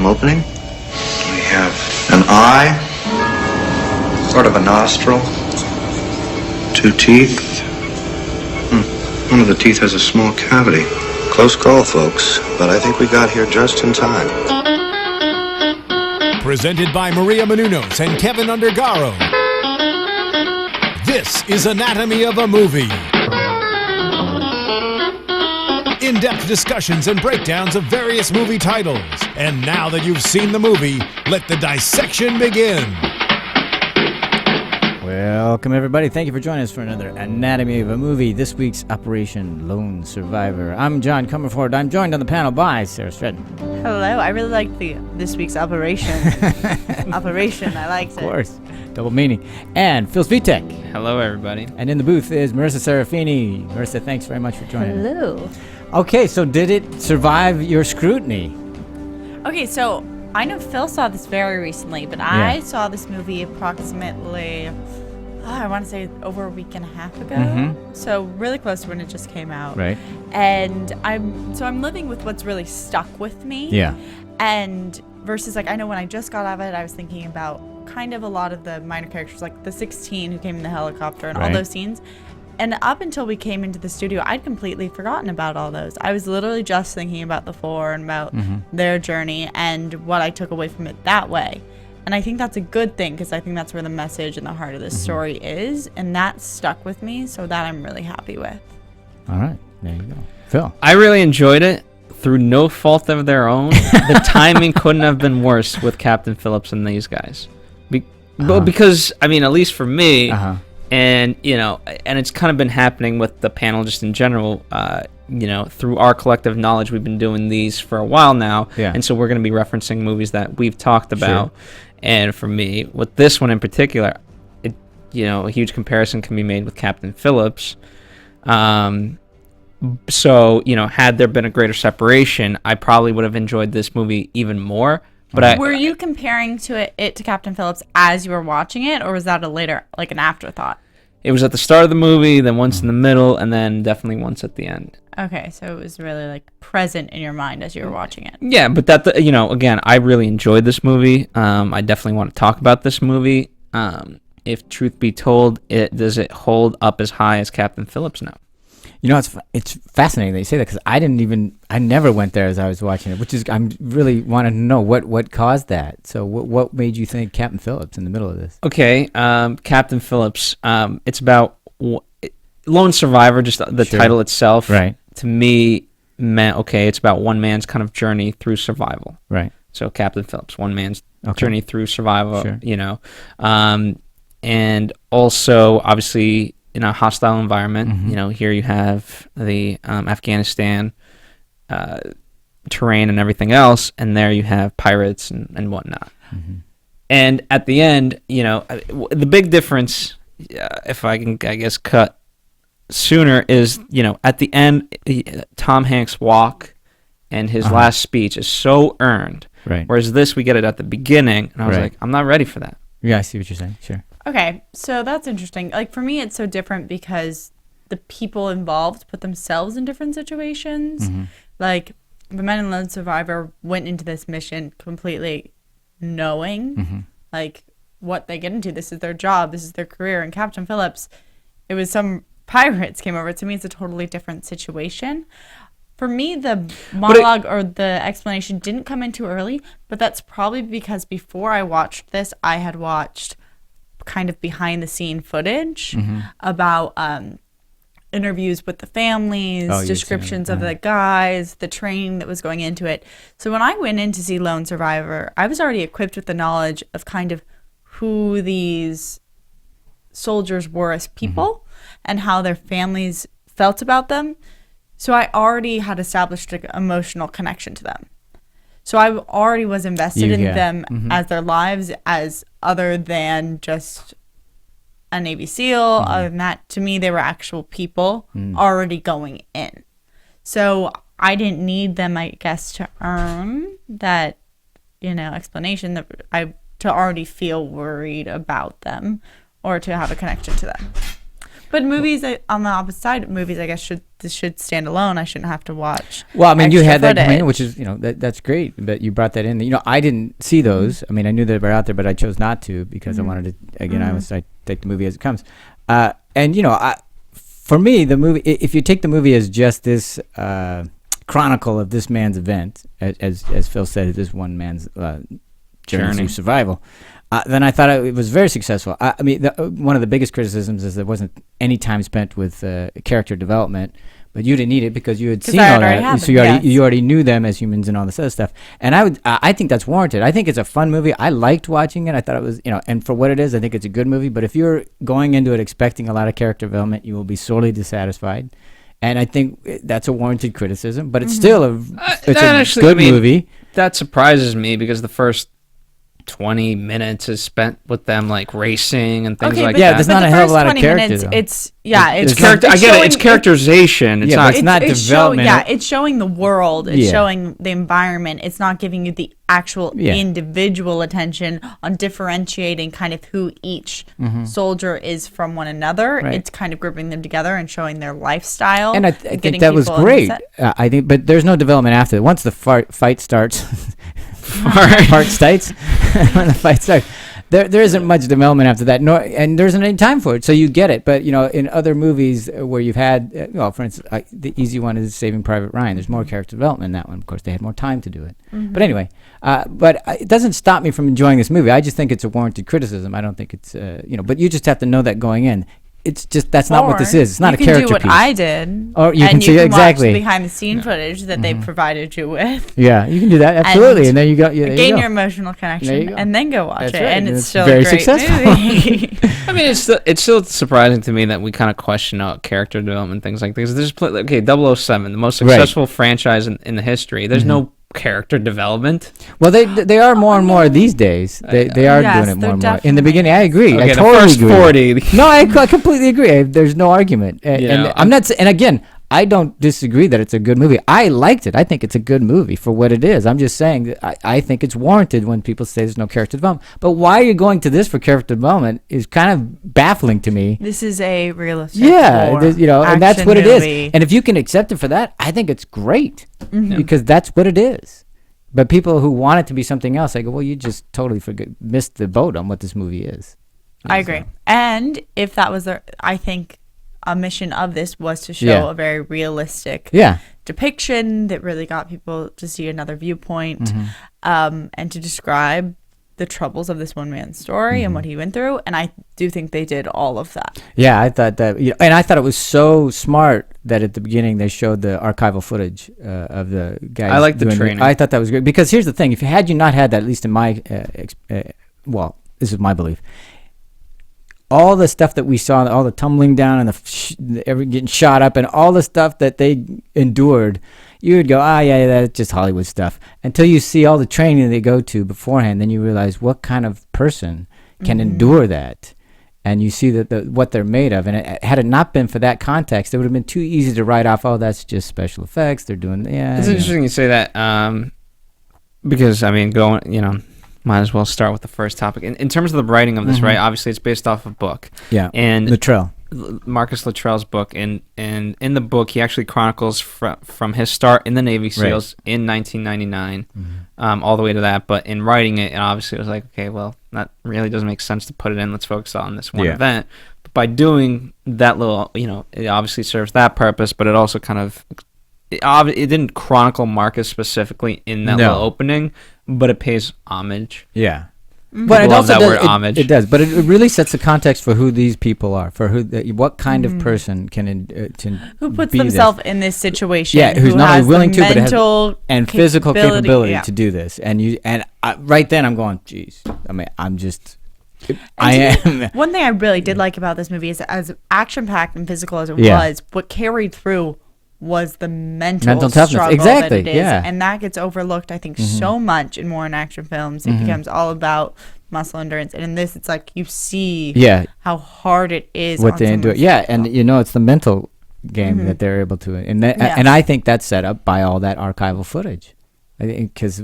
opening. We have an eye, sort of a nostril, 2 teeth. One of the teeth has a small cavity. Close call, folks, but I think we got here just in time. Presented by Maria Menounos and Kevin Undergaro. This is Anatomy of a Movie. In-depth discussions and breakdowns of various movie titles. And now that you've seen the movie, let the dissection begin. Welcome, everybody. Thank you for joining us for another Anatomy of a Movie. This week's Operation Lone Survivor. I'm John Comerford. I'm joined on the panel by Sara Stretton. Hello. I really liked this week's operation. I liked it. Of course. Double meaning. And Phil Svitek. Hello, everybody. And in the booth is Marisa Serafini. Marisa, thanks very much for joining us. Hello. Okay, so did it survive your scrutiny? Okay, so I know Phil saw this very recently, but I saw this movie approximately, I want to say over a week and a half ago. Mm-hmm. So really close to when it just came out. Right. And I'm living with what's really stuck with me. Yeah. And versus I know when I just got out of it, I was thinking about kind of a lot of the minor characters, like the 16 who came in the helicopter and all those scenes. And up until we came into the studio, I'd completely forgotten about all those. I was literally just thinking about the 4 and about their journey and what I took away from it that way. And I think that's a good thing because I think that's where the message and the heart of the story is. And that stuck with me, so that I'm really happy with. All right. There you go. Phil. I really enjoyed it through no fault of their own. The timing couldn't have been worse with Captain Phillips and these guys. Well, because, I mean, at least for me... And, and it's kind of been happening with the panel just in general, through our collective knowledge, we've been doing these for a while now. Yeah. And so we're going to be referencing movies that we've talked about. Sure. And for me, with this one in particular, a huge comparison can be made with Captain Phillips. So, had there been a greater separation, I probably would have enjoyed this movie even more. But were you comparing it to Captain Phillips as you were watching it, or was that a later, like an afterthought? It was at the start of the movie, then once in the middle, and then definitely once at the end. Okay, so it was really present in your mind as you were watching it. Yeah, but that again, I really enjoyed this movie. I definitely want to talk about this movie. If truth be told, does it hold up as high as Captain Phillips now? It's fascinating that you say that because I never went there as I was watching it, which is I'm really wanting to know what caused that. So what made you think Captain Phillips in the middle of this? Okay, Captain Phillips. It's about Lone Survivor. Just the title itself, right? To me, meant it's about one man's kind of journey through survival, right? So Captain Phillips, one man's journey through survival. Sure. And also obviously. In a hostile environment, here you have the Afghanistan terrain and everything else, and there you have pirates and whatnot. And at the end, the big difference, if I can, I guess, cut sooner, is, at the end, Tom Hanks' walk and his last speech is so earned. Right. Whereas this, we get it at the beginning, and I was like, I'm not ready for that. Yeah, I see what you're saying. Sure. Okay, so that's interesting. For me, it's so different because the people involved put themselves in different situations. The men in Lone Survivor went into this mission completely knowing, what they get into. This is their job. This is their career. And Captain Phillips, it was some pirates came over. To me, it's a totally different situation. For me, the monologue or the explanation didn't come in too early, but that's probably because before I watched this, I had watched kind of behind the scene footage about interviews with the families, descriptions of the guys, the training that was going into it. So when I went in to see Lone Survivor, I was already equipped with the knowledge of kind of who these soldiers were as people and how their families felt about them. So I already had established an emotional connection to them. So I already was invested in them as their lives, as other than just a Navy SEAL. Other than that, to me, they were actual people already going in. So I didn't need them, I guess, to earn that, explanation to already feel worried about them or to have a connection to them. But movies on the opposite side, movies I guess should stand alone. I shouldn't have to watch. Well, I mean, you had that footage. coming in, which is that's great. But you brought that in. I didn't see those. I mean, I knew they were out there, but I chose not to because I wanted to. Again, I take the movie as it comes. For me, the movie, if you take the movie as just this chronicle of this man's event, as Phil said, this one man's journey through survival, then I thought it was very successful. I mean, one of the biggest criticisms is there wasn't any time spent with character development, but you didn't need it because you had seen all that, so you already knew them as humans and all this other stuff. And I think that's warranted. I think it's a fun movie. I liked watching it. I thought it was, and for what it is, I think it's a good movie. But if you're going into it expecting a lot of character development, you will be sorely dissatisfied. And I think that's a warranted criticism. But it's still a good movie. That surprises me because the first 20 minutes is spent with them like racing and things like that. Yeah, there's not a hell of a lot of character. It's character. I get it. It's characterization. It's not development. It's showing the world. It's showing the environment. It's not giving you the actual individual attention on differentiating kind of who each soldier is from one another. Right. It's kind of grouping them together and showing their lifestyle. And I think that was great. But there's no development after that. Once the fight starts. When the fight starts, there isn't much development after that, and there isn't any time for it, so you get it. But in other movies where you've had, for instance, the easy one is Saving Private Ryan. There's more character development in that one. Of course, they had more time to do it. But anyway, but it doesn't stop me from enjoying this movie. I just think it's a warranted criticism. I don't think it's, but you just have to know that going in. It's just that's not what this is. It's not a character piece. You can do what I did. Or you can see exactly watch the behind the scene footage that they provided you with. Yeah, you can do that absolutely, and then you gain your emotional connection, and then go watch it, and it's still very a great successful movie. I mean, it's still surprising to me that we kind of question out character development, things like this. There's 007, the most successful franchise in the history. There's no character development. Well, they are more and more these days. They are doing it more and more. In the beginning, I agree. Okay, I totally the first 40. No, I completely agree. There's no argument. And I'm not. And again, I don't disagree that it's a good movie. I liked it. I think it's a good movie for what it is. I'm just saying that I think it's warranted when people say there's no character development. But why are you going to this for character development is kind of baffling to me. This is a realistic, and that's what movie. It is. And if you can accept it for that, I think it's great because that's what it is. But people who want it to be something else, I go, well, you just totally missed the boat on what this movie is. I agree. And if that was I think a mission of this was to show a very realistic depiction that really got people to see another viewpoint, and to describe the troubles of this one man's story and what he went through. And I do think they did all of that. Yeah, I thought that, and I thought it was so smart that at the beginning they showed the archival footage of the guys. I like the training. I thought that was great because here's the thing: if you not had that, at least in my, this is my belief. All the stuff that we saw, all the tumbling down and the getting shot up, and all the stuff that they endured, you would go, that's just Hollywood stuff. Until you see all the training they go to beforehand, then you realize what kind of person can endure that, and you see that what they're made of. And had it not been for that context, it would have been too easy to write off. Oh, that's just special effects. They're doing, It's interesting you say that, because I mean, might as well start with the first topic. In terms of the writing of this, right? Obviously, it's based off a book. Yeah. And Luttrell. Marcus Luttrell's book, and in the book, he actually chronicles from his start in the Navy SEALs in 1999, all the way to that. But in writing it, obviously, it was like, okay, well, that really doesn't make sense to put it in. Let's focus on this one event. But by doing that little, it obviously serves that purpose, but it also kind of it didn't chronicle Marcus specifically in that little opening, but it pays homage. Yeah. But it also does, homage. It does, but it really sets the context for who these people are, for what kind of person can who puts themselves in this situation. Yeah, who's not only willing to, but has and physical capability to do this. And right then I'm going, geez. I mean, I'm just. One thing I really did like about this movie is as action-packed and physical as it was, what carried through was the mental toughness. Struggle Exactly, that it is. And that gets overlooked, I think, so much in more in action films. It becomes all about muscle endurance. And in this, it's like you see how hard it is. What they endure. Yeah, and it's the mental game that they're able to. And I think that's set up by all that archival footage. Because,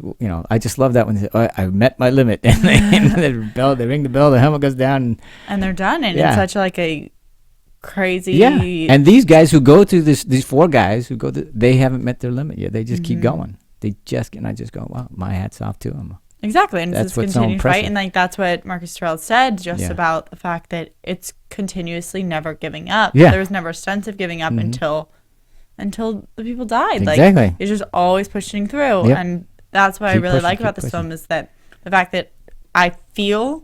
I just love that when they say, I've met my limit. And they ring the bell, the helmet goes down. And they're done. And it's such like a crazy. Yeah, and these guys who go to these 4 guys who go to, they haven't met their limit yet. They just keep going. They just, and I just go, wow, my hat's off to them. Exactly, and That's it's what's this so continued fight, impressive. and like that's what Marcus Luttrell said Yeah. about the fact that it's continuously never giving up. Yeah. There was never a sense of giving up until the people died. Exactly. Like it's just always pushing through, Yep. and that's what I Keep really pushing, like about keep this pushing. film is that the fact that I feel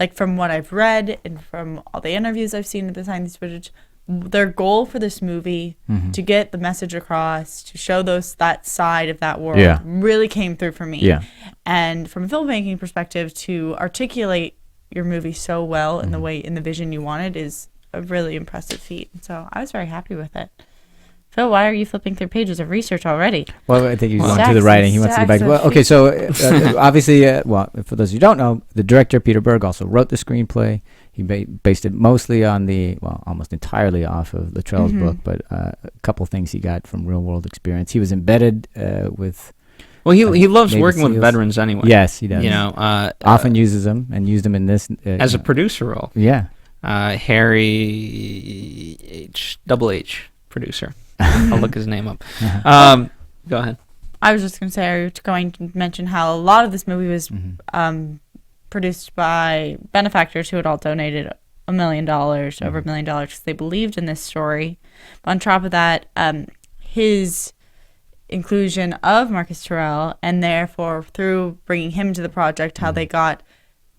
like from what I've read and from all the interviews I've seen behind this footage, their goal for this movie to get the message across, to show that side of that world, Yeah. really came through for me. Yeah. And from a filmmaking perspective, to articulate your movie so well in the way, in the vision you wanted, is a really impressive feat. So I was very happy with it. Phil, why are you flipping through pages of research already? Well, I think he's going Stacks to the and writing. He wants to get back. stacks Well, of okay, so obviously, well, for those who don't know, the director Peter Berg also wrote the screenplay. He based it mostly on almost entirely off of Luttrell's book, but a couple things he got from real world experience. He was embedded with. Well, he loves Navy working with SEALs. veterans anyway. Yes, he does. You know, Often uses them and used them in this as a producer role. Yeah. Harry H producer. I'll look his name up. Go ahead. I was just going to say, I was going to mention how a lot of this movie was produced by benefactors who had all donated $1 million, over $1 million, because they believed in this story. But on top of that, his inclusion of Marcus Luttrell, and therefore through bringing him to the project, how they got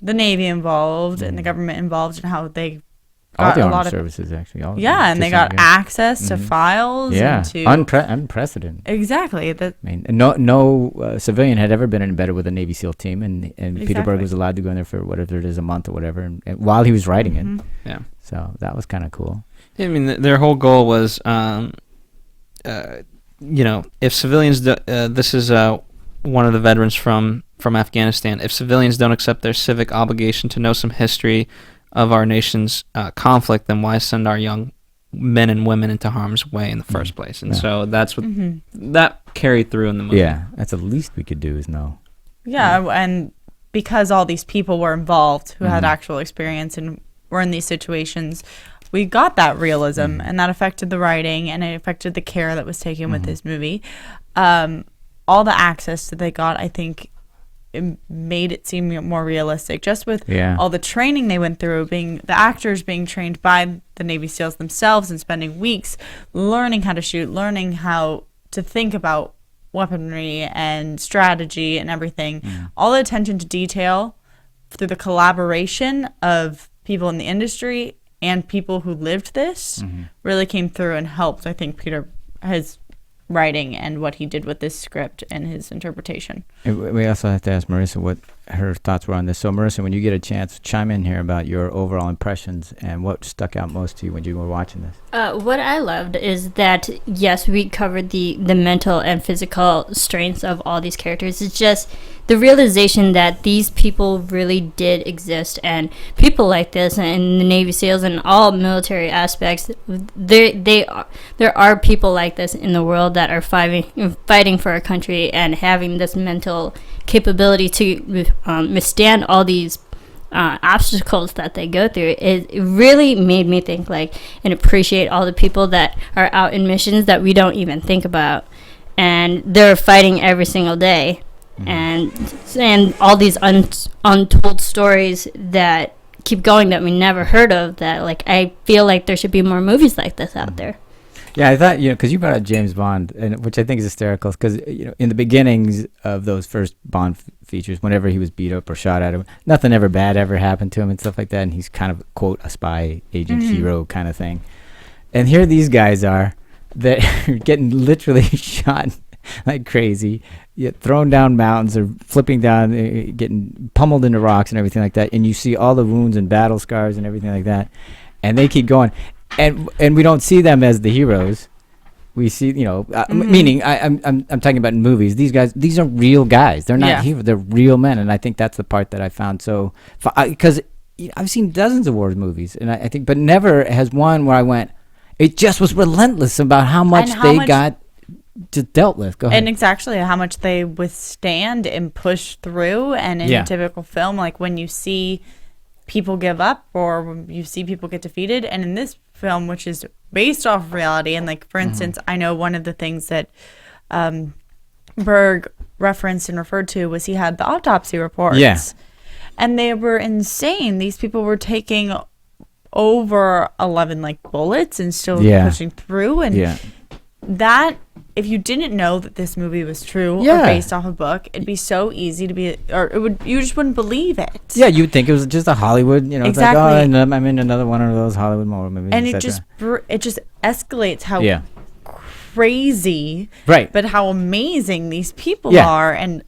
the Navy involved and the government involved, and how they All got the a armed lot of services, actually. All of them, yeah, and to they some got degree. access to files. Yeah, and to unprecedented. exactly that. I mean, no civilian had ever been embedded with a Navy SEAL team, and Peter Berg Exactly. was allowed to go in there for whatever it is, a month or whatever, and while he was writing it. Yeah. So that was kind of cool. I mean, their whole goal was, if civilians, this is one of the veterans from Afghanistan. If civilians don't accept their civic obligation to know some history of our nation's conflict, then why send our young men and women into harm's way in the first place? And so that's what that carried through in the movie. Yeah, that's the least we could do is know. Yeah, and because all these people were involved who had actual experience and were in these situations, we got that realism, and that affected the writing, and it affected the care that was taken with this movie. All the access that they got, I think, it made it seem more realistic. Just with all the training they went through, being the actors being trained by the Navy SEALs themselves and spending weeks learning how to shoot, learning how to think about weaponry and strategy and everything. All the attention to detail through the collaboration of people in the industry and people who lived this really came through and helped, I think, Peter, his writing and what he did with this script and his interpretation. And we also have to ask Marisa what her thoughts were on this. So, Marisa, when you get a chance, chime in here about your overall impressions and what stuck out most to you when you were watching this. What I loved is that, yes, we covered the mental and physical strengths of all these characters. It's just the realization that these people really did exist, and people like this and the Navy SEALs and all military aspects, there are people like this in the world that are fighting for our country and having this mental capability to withstand all these obstacles that they go through. It really made me think and appreciate all the people that are out in missions that we don't even think about, and they're fighting every single day. And all these untold stories that keep going that we never heard of, that I feel like there should be more movies like this out there. Yeah, I thought, because you brought up James Bond, and which I think is hysterical, because, in the beginnings of those first Bond features, whenever he was beat up or shot at him, nothing ever bad ever happened to him and stuff like that, and he's kind of, quote, a spy agent hero kind of thing. And here these guys are that are getting literally shot like crazy, thrown down mountains or flipping down, getting pummeled into rocks and everything like that, and you see all the wounds and battle scars and everything like that, and they keep going. And we don't see them as the heroes. We see, meaning I'm talking about in movies. These guys, these are real guys. They're not heroes. They're real men, and I think that's the part that I found so. Because I've seen dozens of war movies, and I think, but never has one where I went. It just was relentless about how much got just dealt with. Go ahead. And it's actually how much they withstand and push through. And in a typical film, like when you see people give up or when you see people get defeated, and in this film which is based off of reality. And like, for instance, I know one of the things that Berg referenced and referred to was he had the autopsy reports. Yeah. And they were insane. These people were taking over 11 like bullets and still pushing through. And that, if you didn't know that this movie was true or based off a book, it'd be so easy to be, or you just wouldn't believe it. Yeah, you'd think it was just a Hollywood, exactly. It's like, oh, I'm in another one of those Hollywood horror movies. And it just escalates how crazy, right? But how amazing these people are, and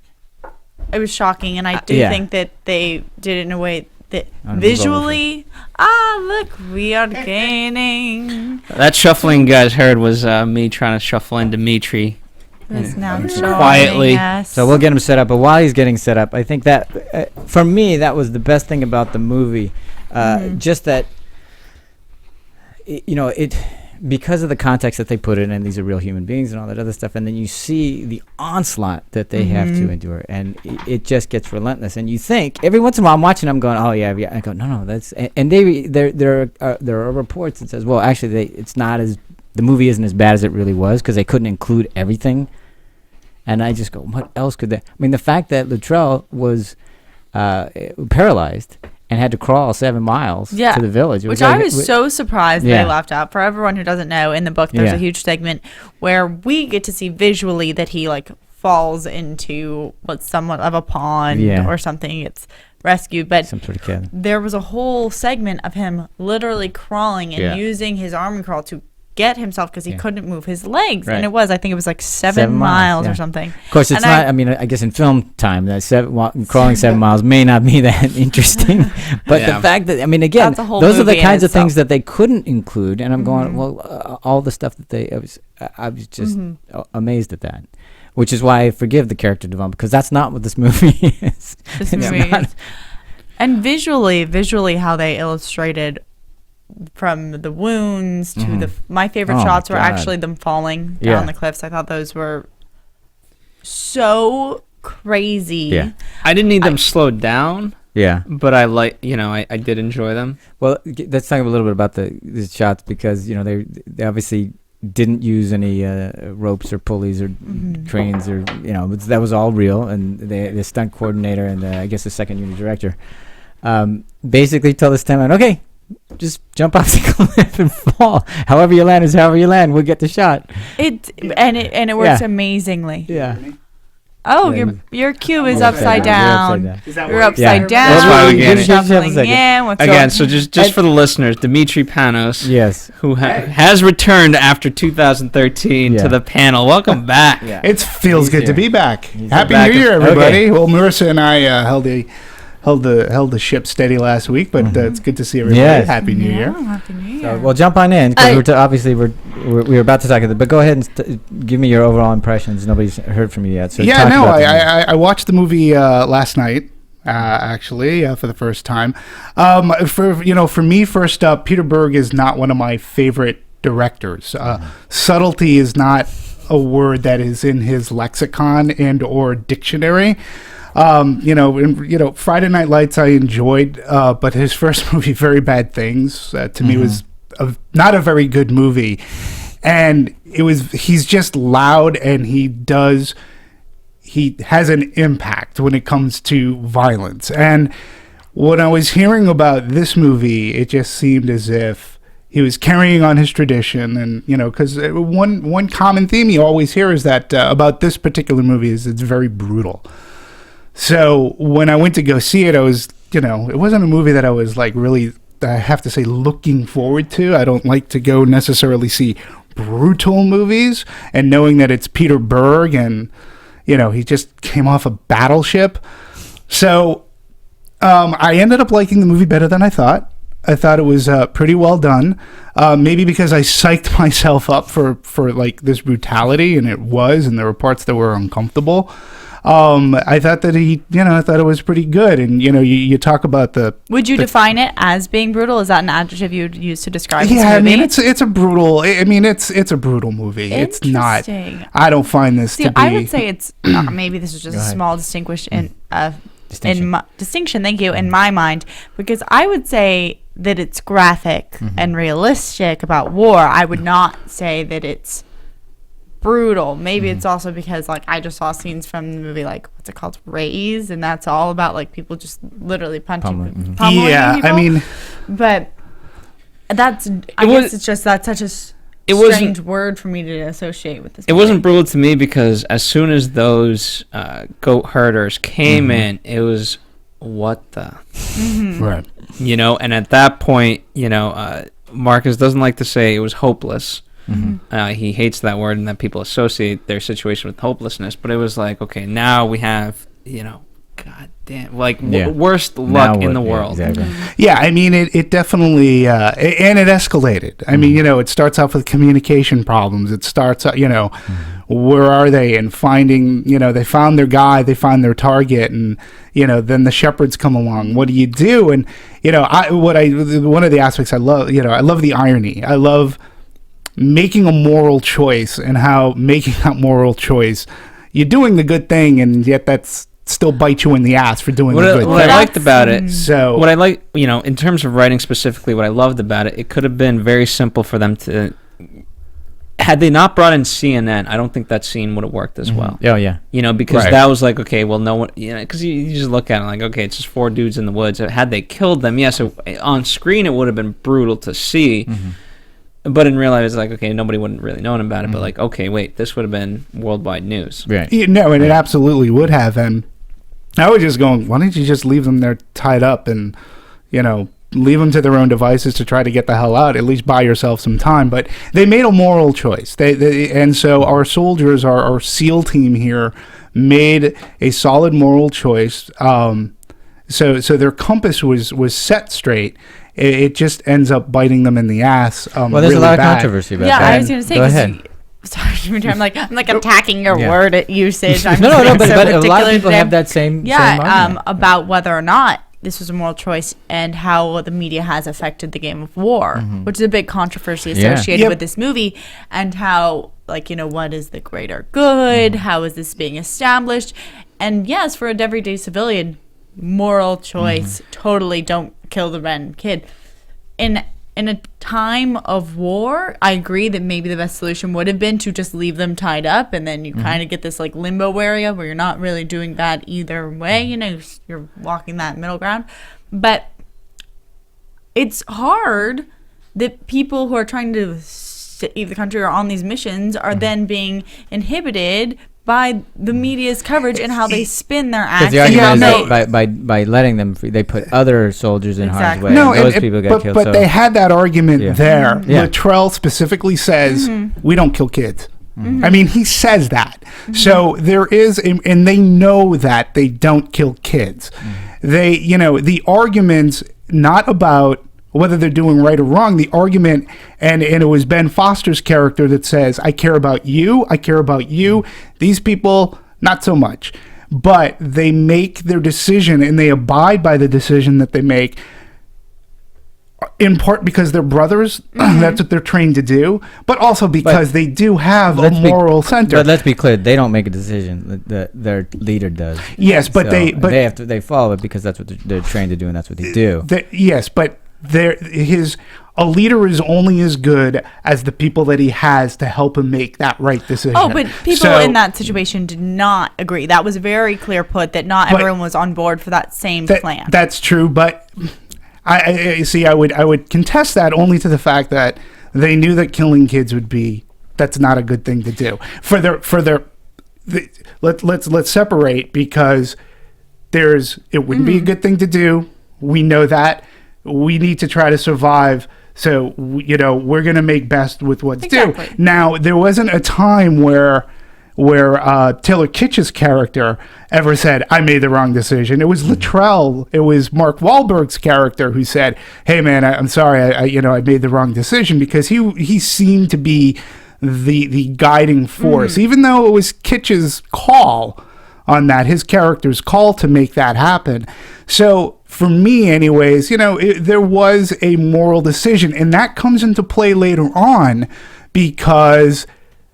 it was shocking. And I do think that they did it in a way that visually, look, we are gaining. That shuffling you guys heard was me trying to shuffle in Demetri. Now quietly. So we'll get him set up. But while he's getting set up, I think that for me that was the best thing about the movie, just that it. Because of the context that they put it in, and these are real human beings and all that other stuff, and then you see the onslaught that they have to endure, and it just gets relentless. And you think every once in a while, I'm watching, I'm going, oh yeah. I go, no, that's, and there are reports that says, well, actually, the movie isn't as bad as it really was because they couldn't include everything. And I just go, what else could they? I mean, the fact that Luttrell was paralyzed and had to crawl 7 miles to the village. Which I was so surprised they left out. For everyone who doesn't know, in the book there's a huge segment where we get to see visually that he like falls into what's somewhat of a pond or something. It's rescued, but some sort of cabin. There was a whole segment of him literally crawling and using his arm crawl to get himself because he couldn't move his legs, and I think it was like 7 miles or something. Of course, it's not. I mean, I guess in film time, that crawling 7 miles may not be that interesting, but the fact that, I mean, again, those are the kinds of things that they couldn't include, and I'm going, well, all the stuff that I was just amazed at that, which is why I forgive the character development, because that's not what this movie is. And visually, how they illustrated. From the wounds to my favorite shots were actually them falling down the cliffs. I thought those were so crazy. Yeah, I didn't need them slowed down. Yeah, but I I did enjoy them. Well, let's talk a little bit about the shots, because they obviously didn't use any ropes or pulleys or cranes or that was all real, and the stunt coordinator and I guess the second unit director basically told us time, okay, just jump off the cliff and fall. However you land is however you land. We'll get the shot. It works amazingly. Yeah. Oh, your cube is upside down. You're upside down. That's why we get it. Again, so just for the listeners, Demetri Panos, who has returned after 2013 to the panel. Welcome back. It feels good to be back. Happy New Year, everybody. Well, Marisa and I held the ship steady last week, but it's good to see everybody. Happy New Year. Happy New Year. So, well, jump on in, because obviously we're about to talk about it, but go ahead and give me your overall impressions. Nobody's heard from you yet. So I watched the movie last night. Actually, for the first time. For me, first up, Peter Berg is not one of my favorite directors. Subtlety is not a word that is in his lexicon and or dictionary. Friday Night Lights I enjoyed, but his first movie, Very Bad Things, to me was not a very good movie. And he's just loud, and he has an impact when it comes to violence. And when I was hearing about this movie, it just seemed as if he was carrying on his tradition. And, because one common theme you always hear is that about this particular movie is it's very brutal. So when I went to go see it, I was, it wasn't a movie that I was like really, I have to say, looking forward to. I don't like to go necessarily see brutal movies, and knowing that it's Peter Berg and, he just came off a Battleship. So I ended up liking the movie better than I thought. I thought it was pretty well done. Maybe because I psyched myself up for like this brutality, and it was, and there were parts that were uncomfortable. I thought that I thought it was pretty good. And, you talk about Would you define it as being brutal? Is that an adjective you would use to describe this movie? I mean, it's a brutal, it's a brutal movie. It's not, I don't find this to be. I would say it's, maybe this is just a small distinction, thank you, in my mind, because I would say that it's graphic and realistic about war. I would not say that it's brutal. Maybe it's also because like I just saw scenes from the movie, like what's it called, Raise, and that's all about like people just literally pummeling people. But that's I guess it's just that's such a strange word for me to associate with this movie. It wasn't brutal to me because as soon as those goat herders came in, it was what the right, you know. And at that point, you know, Marcus doesn't like to say it was hopeless. He hates that word and that people associate their situation with hopelessness. But it was like, okay, now we have, you know, god damn, like worst luck in the world. Exactly. Yeah, I mean, it definitely, and it escalated. I mean, you know, it starts off with communication problems. It starts, you know, where are they? And finding, you know, they found their guy, they found their target, and, you know, then the shepherds come along. What do you do? And, you know, one of the aspects I love, you know, I love the irony. I love making a moral choice and how making that moral choice, you're doing the good thing, and yet that's still bite you in the ass for doing the good thing. What I liked about it, so what I like, you know, in terms of writing specifically, what I loved about it, it could have been very simple for them to, had they not brought in CNN, I don't think that scene would have worked as well. Oh yeah, you know, because that was like, okay, well, no one, you know, because you just look at it like, okay, it's just 4 dudes in the woods. Had they killed them, yes, on screen it would have been brutal to see. But in real life, it's like, okay, nobody wouldn't really known about it. But like, okay, wait, this would have been worldwide news. Right. No, and it absolutely would have. And I was just going, why don't you just leave them there tied up and, you know, leave them to their own devices to try to get the hell out. At least buy yourself some time. But they made a moral choice. And so our soldiers, our SEAL team here, made a solid moral choice. So their compass was set straight. It just ends up biting them in the ass. Well, there's really a lot bad. of controversy about that. Yeah, I was going to say. Go ahead. Sorry, I'm like attacking your word at usage. I'm no, being but so a lot of particular people today. have that same argument. About whether or not this was a moral choice and how the media has affected the game of war, which is a big controversy associated with this movie, and how, like, you know, what is the greater good? How is this being established? And yes, for an everyday civilian, moral choice, totally don't kill the red kid. In a time of war, I agree that maybe the best solution would have been to just leave them tied up, and then you kind of get this like limbo area where you're not really doing bad either way. You know, you're walking that middle ground. But it's hard that people who are trying to leave the country or on these missions are then being inhibited by the media's coverage and how they spin their acts. The argument is that by letting them free, they put other soldiers in harm's way. No, and those people got killed. But they had that argument there. Yeah. Luttrell specifically says, we don't kill kids. I mean, he says that. So there is, and they know that they don't kill kids. They, you know, the argument's not about whether they're doing right or wrong. The argument, and it was Ben Foster's character that says, I care about you, I care about you. These people, not so much. But they make their decision and they abide by the decision that they make, in part because they're brothers, that's what they're trained to do, but also because they do have a moral center. But let's be clear, they don't make a decision. Their leader does. Yes, but so they follow it because that's what they're trained to do, and that's what they do. Yes, but a leader is only as good as the people that he has to help him make that right decision. Oh, but people in that situation did not agree. That was very clear put that not everyone was on board for that same plan. That's true, but I see. I would contest that only to the fact that they knew that killing kids that's not a good thing to do. Let's separate, because it wouldn't be a good thing to do. We know that. We need to try to survive. So, you know, we're going to make best with what's due. Now, there wasn't a time where Taylor Kitsch's character ever said, I made the wrong decision. It was Luttrell. It was Mark Wahlberg's character who said, hey, man, I'm sorry, I made the wrong decision, because he seemed to be the guiding force, even though it was Kitsch's call on that, his character's call to make that happen. So for me anyways, you know, there was a moral decision, and that comes into play later on, because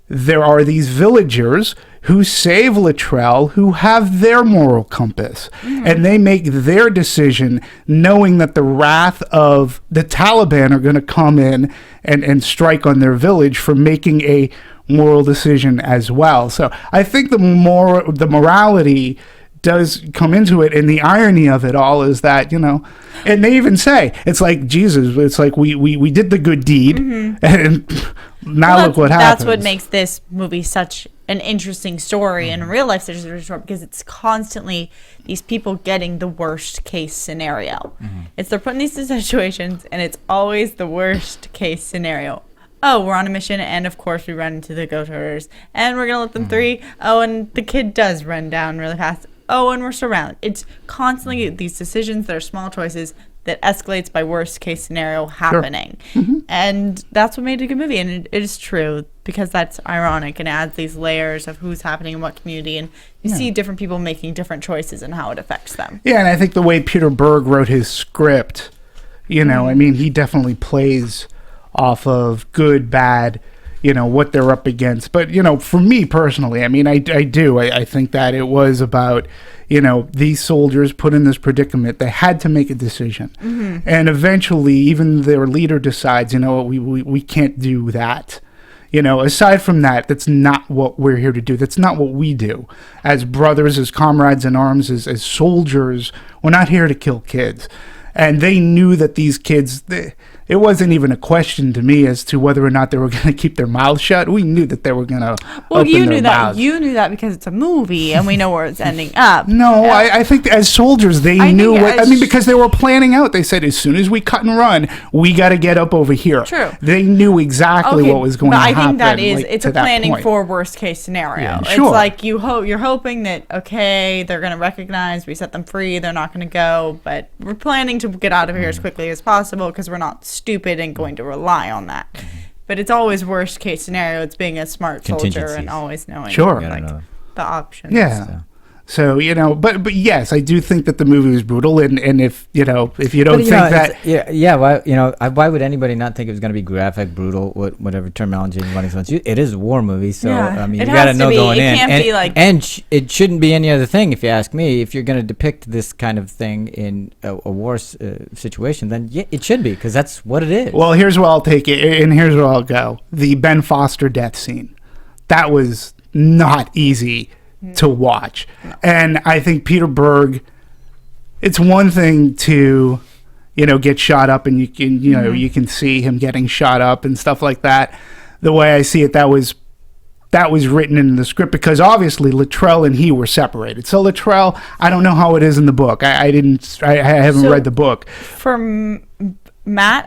there are these villagers who save Luttrell, who have their moral compass, and they make their decision knowing that the wrath of the Taliban are going to come in and strike on their village for making a moral decision as well. So I think the morality does come into it, and the irony of it all is that, and they even say, it's like Jesus, it's like we did the good deed, and now look what happens. That's what makes this movie such an interesting story and a real life situation, because it's constantly these people getting the worst case scenario. It's they're put in these situations, and it's always the worst case scenario. Oh, we're on a mission, and of course we run into the goat herders, and we're gonna let them through. Oh, and the kid does run down really fast. Oh, and we're surrounded. It's constantly these decisions that are small choices that escalates by worst case scenario happening. And that's what made it a good movie. And it is true, because that's ironic and adds these layers of who's happening in what community. And you see different people making different choices and how it affects them. Yeah, and I think the way Peter Berg wrote his script, I mean, he definitely plays off of good, bad, what they're up against. But, for me personally, I mean, I do. I think that it was about, these soldiers put in this predicament. They had to make a decision. And eventually, even their leader decides, we can't do that. Aside from that, that's not what we're here to do. That's not what we do. As brothers, as comrades in arms, as soldiers, we're not here to kill kids. And they knew that these kids, it wasn't even a question to me as to whether or not they were going to keep their mouths shut. We knew that they were going to open their mouths. You knew that because it's a movie and we know where it's ending up. No, I think as soldiers, they knew because they were planning out. They said, as soon as we cut and run, we got to get up over here. True. They knew exactly what was going to happen. But I think that is, it's a planning for worst case scenario. Yeah, it's sure. like you're hoping that, okay, they're going to recognize, we set them free, they're not going to go, but we're planning to get out of here as quickly as possible because we're not stupid and going to rely on that. But it's always worst case scenario. It's being a smart soldier and always knowing the options. Yeah. So, but yes, I do think that the movie was brutal, and if you don't think that, why would anybody not think it was going to be graphic, brutal, whatever terminology you want to use? It is a war movie, so I mean, you got to know going in, and it shouldn't be any other thing. If you ask me, if you're going to depict this kind of thing in a war situation, then it should be, because that's what it is. Well, here's where I'll take it, and here's where I'll go. The Ben Foster death scene, that was not easy to watch. And I think Peter Berg, it's one thing to get shot up, and you can you can see him getting shot up and stuff like that. The way I see it, that was written in the script, because obviously Luttrell and he were separated. So Luttrell, I don't know how it is in the book. I haven't read the book. For Matt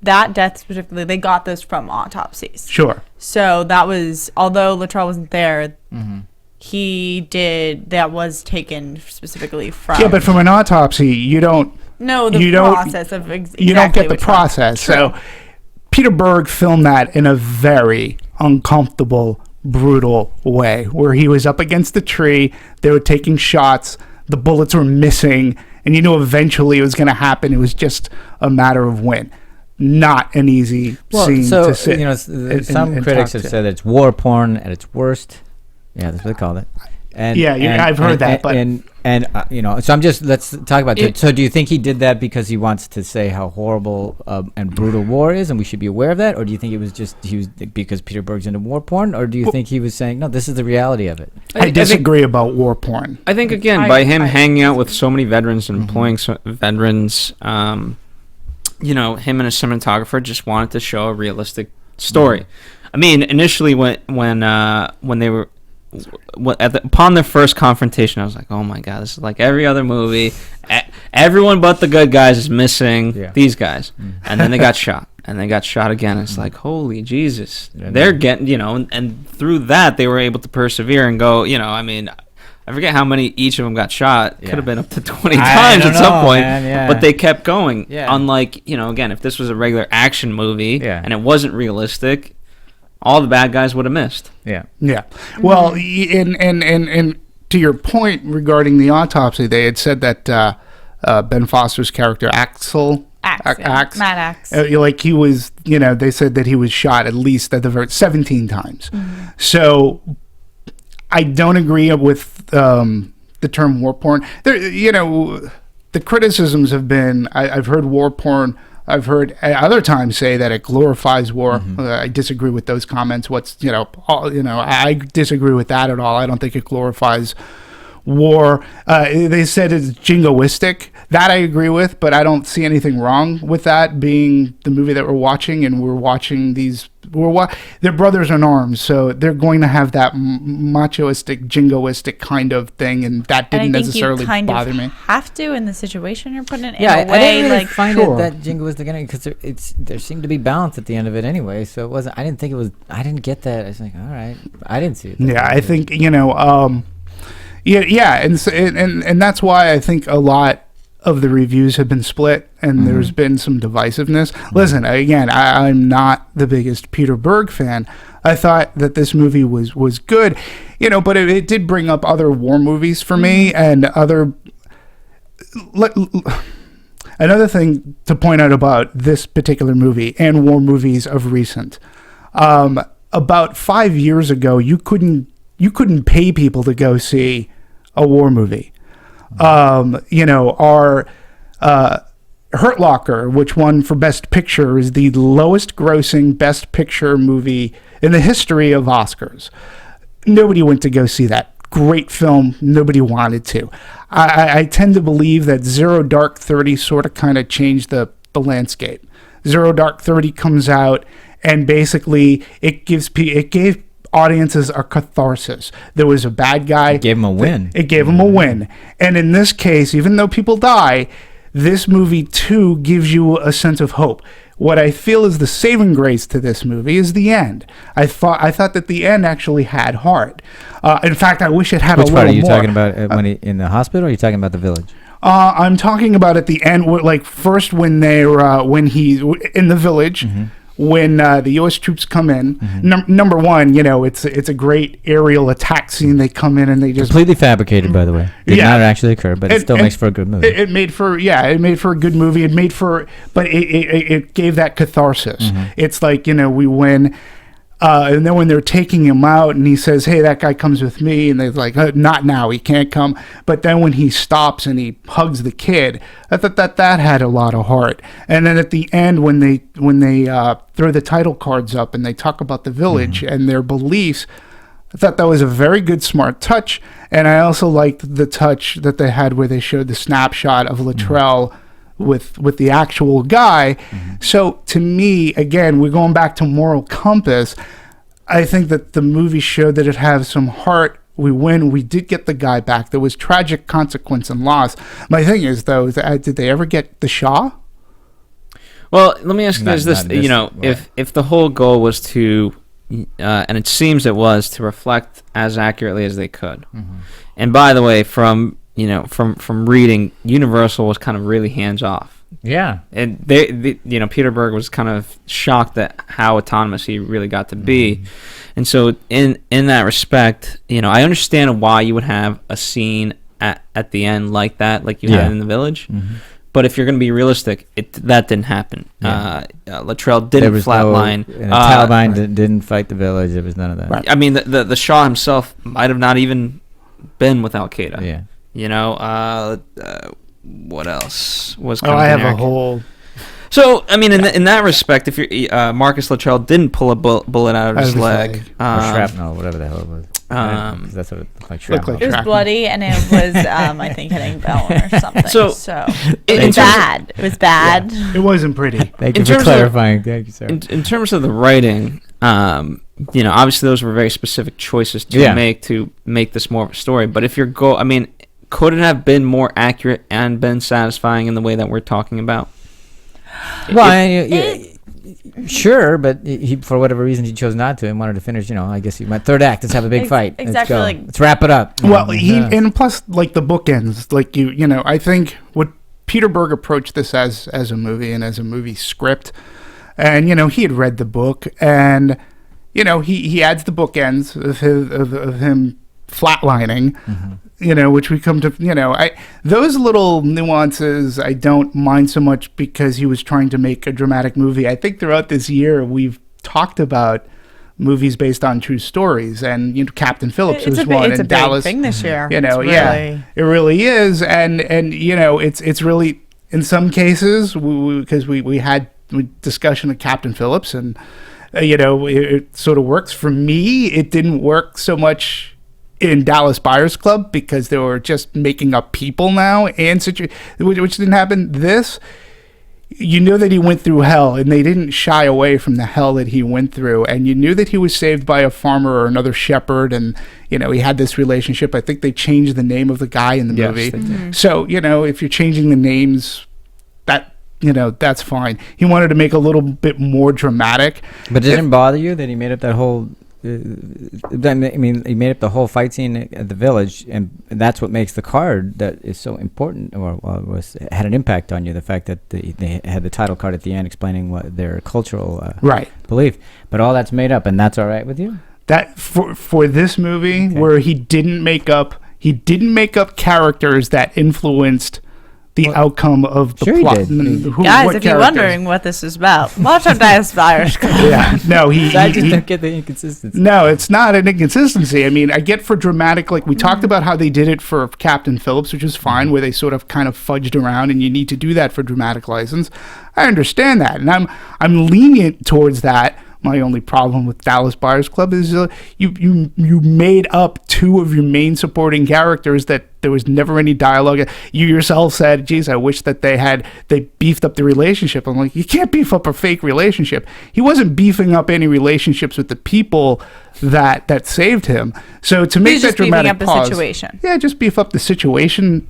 that death specifically, they got those from autopsies. Sure. So that was, although Luttrell wasn't there, that was taken specifically from. Yeah, but from an autopsy, you don't know the process of exactly. You don't get the process. So Peter Berg filmed that in a very uncomfortable, brutal way, where he was up against the tree, they were taking shots, the bullets were missing, and eventually it was going to happen. It was just a matter of when. Not an easy scene to sit. Some critics have said that it's war porn at its worst. Yeah, that's what they called it. I've heard that. But so let's talk about it. So do you think he did that because he wants to say how horrible and brutal war is, and we should be aware of that, or do you think it was just because Peter Berg's into war porn, or do you think he was saying no, this is the reality of it? I disagree about war porn. I think again, by him hanging out with so many veterans and employing veterans, him and a cinematographer just wanted to show a realistic story. I mean, initially when they were. Upon their first confrontation, I was like, oh my god, this is like every other movie. Everyone but the good guys is missing these guys. And then they got shot. And they got shot again. It's like, holy Jesus. They're getting, and through that, they were able to persevere and go, I mean, I forget how many each of them got shot. Could have been up to 20 times at some point. But they kept going. Unlike, again, if this was a regular action movie and it wasn't realistic, all the bad guys would have missed. Yeah. Well, and to your point regarding the autopsy, they had said that Ben Foster's character Axel Axe. Mad Axe. Like he was, they said that he was shot at least at the 17 times. Mm-hmm. So I don't agree with the term war porn. There, the criticisms have been, I've heard war porn. I've heard at other times say that it glorifies war. I disagree with those comments. I disagree with that at all. I don't think it glorifies war. They said it's jingoistic. That I agree with, but I don't see anything wrong with that being the movie that we're watching, and we're watching these. They're brothers in arms, so they're going to have that machoistic, jingoistic kind of thing, and that didn't necessarily bother me. Have to in the situation you're putting it in. Yeah, a I way, didn't really find Sure. it that jingoistic because there seemed to be balance at the end of it anyway. So it wasn't. I didn't think it was. I didn't get that. I was like, all right, I didn't see it. Yeah, I think and that's why I think a lot of the reviews have been split, and there's been some divisiveness. Listen, again, I'm not the biggest Peter Berg fan. I thought that this movie was good, but it did bring up other war movies for me, and another thing to point out about this particular movie and war movies of recent. About 5 years ago, you couldn't pay people to go see a war movie. Our Hurt Locker, which won for Best Picture, is the lowest grossing Best Picture movie in the history of Oscars. Nobody went to go see that. Great film. Nobody wanted to. I tend to believe that Zero Dark 30 sort of kind of changed the landscape. Zero Dark 30 comes out, and basically it gave audiences a catharsis. There was a bad guy. It gave him a win. It gave him a win. And in this case, even though people die, this movie too gives you a sense of hope. What I feel is the saving grace to this movie is the end. I thought that the end actually had heart. In fact, I wish it had a little more. Which part are you talking about? When he in the hospital, or are you talking about the village? I'm talking about at the end, like first when he's in the village. When the U.S. troops come in, number one, it's a great aerial attack scene. They come in and they just completely fabricated, by the way. Did not actually occur, but it still makes for a good movie. It made for a good movie. But it gave that catharsis. It's like we win. And then when they're taking him out and he says, hey, that guy comes with me, and they're like, not now, he can't come. But then when he stops and he hugs the kid, I thought that had a lot of heart. And then at the end, when they throw the title cards up and they talk about the village and their beliefs, I thought that was a very good, smart touch. And I also liked the touch that they had where they showed the snapshot of Luttrell with the actual guy. So to me, again, we're going back to moral compass. I think that the movie showed that it has some heart. We win. We did get the guy back. There was tragic consequence and loss. My thing is, though, did they ever get the Shah? Well, let me ask you guys this. If the whole goal was to, and it seems it was, to reflect as accurately as they could. And by the way, from reading, Universal was kind of really hands off. Yeah, and they Peter Berg was kind of shocked at how autonomous he really got to be, and so in that respect, I understand why you would have a scene at the end like that, like you had in the village. But if you're going to be realistic, that didn't happen. Luttrell didn't flatline. Taliban didn't fight the village. There was none of that. Right. I mean, the Shah himself might have not even been with Al Qaeda. Yeah. What else was? I have a whole. So I mean, in that respect, if you're Marcus Luttrell didn't pull a bullet out of his leg, or shrapnel, whatever the hell it was. That's what it looked like. Shrapnel. It was bloody, and it was, I think, hitting bone or something. So it was bad. It was bad. Yeah, it wasn't pretty. Thank you for clarifying. Thank you, sir. In terms of the writing, obviously those were very specific choices to make this more of a story. But if your goal, could it have been more accurate and been satisfying in the way that we're talking about? Well, sure, but he, for whatever reason, he chose not to and wanted to finish. I guess he went third act. Let's have a big fight. Exactly. Let's wrap it up. Well, and plus, like the bookends, like I think what Peter Berg approached this as a movie and as a movie script, and he had read the book, and he adds the bookends of him flatlining. Which we come to, those little nuances I don't mind so much because he was trying to make a dramatic movie. I think throughout this year we've talked about movies based on true stories, and Captain Phillips was one, and Dallas. It's a big thing this year. It really is, and it's really in some cases because we had discussion of Captain Phillips, and it sort of works. For me, it didn't work so much in Dallas Buyers Club because they were just making up people now, and which didn't happen. This, that he went through hell, and they didn't shy away from the hell that he went through, and you knew that he was saved by a farmer or another shepherd, and he had this relationship. I think they changed the name of the guy in the movie. So if you're changing the names, that's fine. He wanted to make a little bit more dramatic. But did it bother you that he made up that whole he made up the whole fight scene at the village, and that's what makes the card that is so important, or had an impact on you. The fact that they had the title card at the end explaining what their cultural belief, but all that's made up, and that's all right with you. That for this movie, where he didn't make up characters that influenced the outcome of the plot. Guys, if you're wondering what this is about, watch our Dallas Buyers Club. I just don't get the inconsistency. No, it's not an inconsistency. I mean, I get for dramatic, like we talked about how they did it for Captain Phillips, which is fine, where they sort of kind of fudged around, and you need to do that for dramatic license. I understand that, and I'm lenient towards that. My only problem with Dallas Buyers Club is you made up two of your main supporting characters that there was never any dialogue. You yourself said, geez, I wish that they beefed up the relationship. I'm like, you can't beef up a fake relationship. He wasn't beefing up any relationships with the people that saved him. So to make that dramatic pause, the situation. Yeah, just beef up the situation.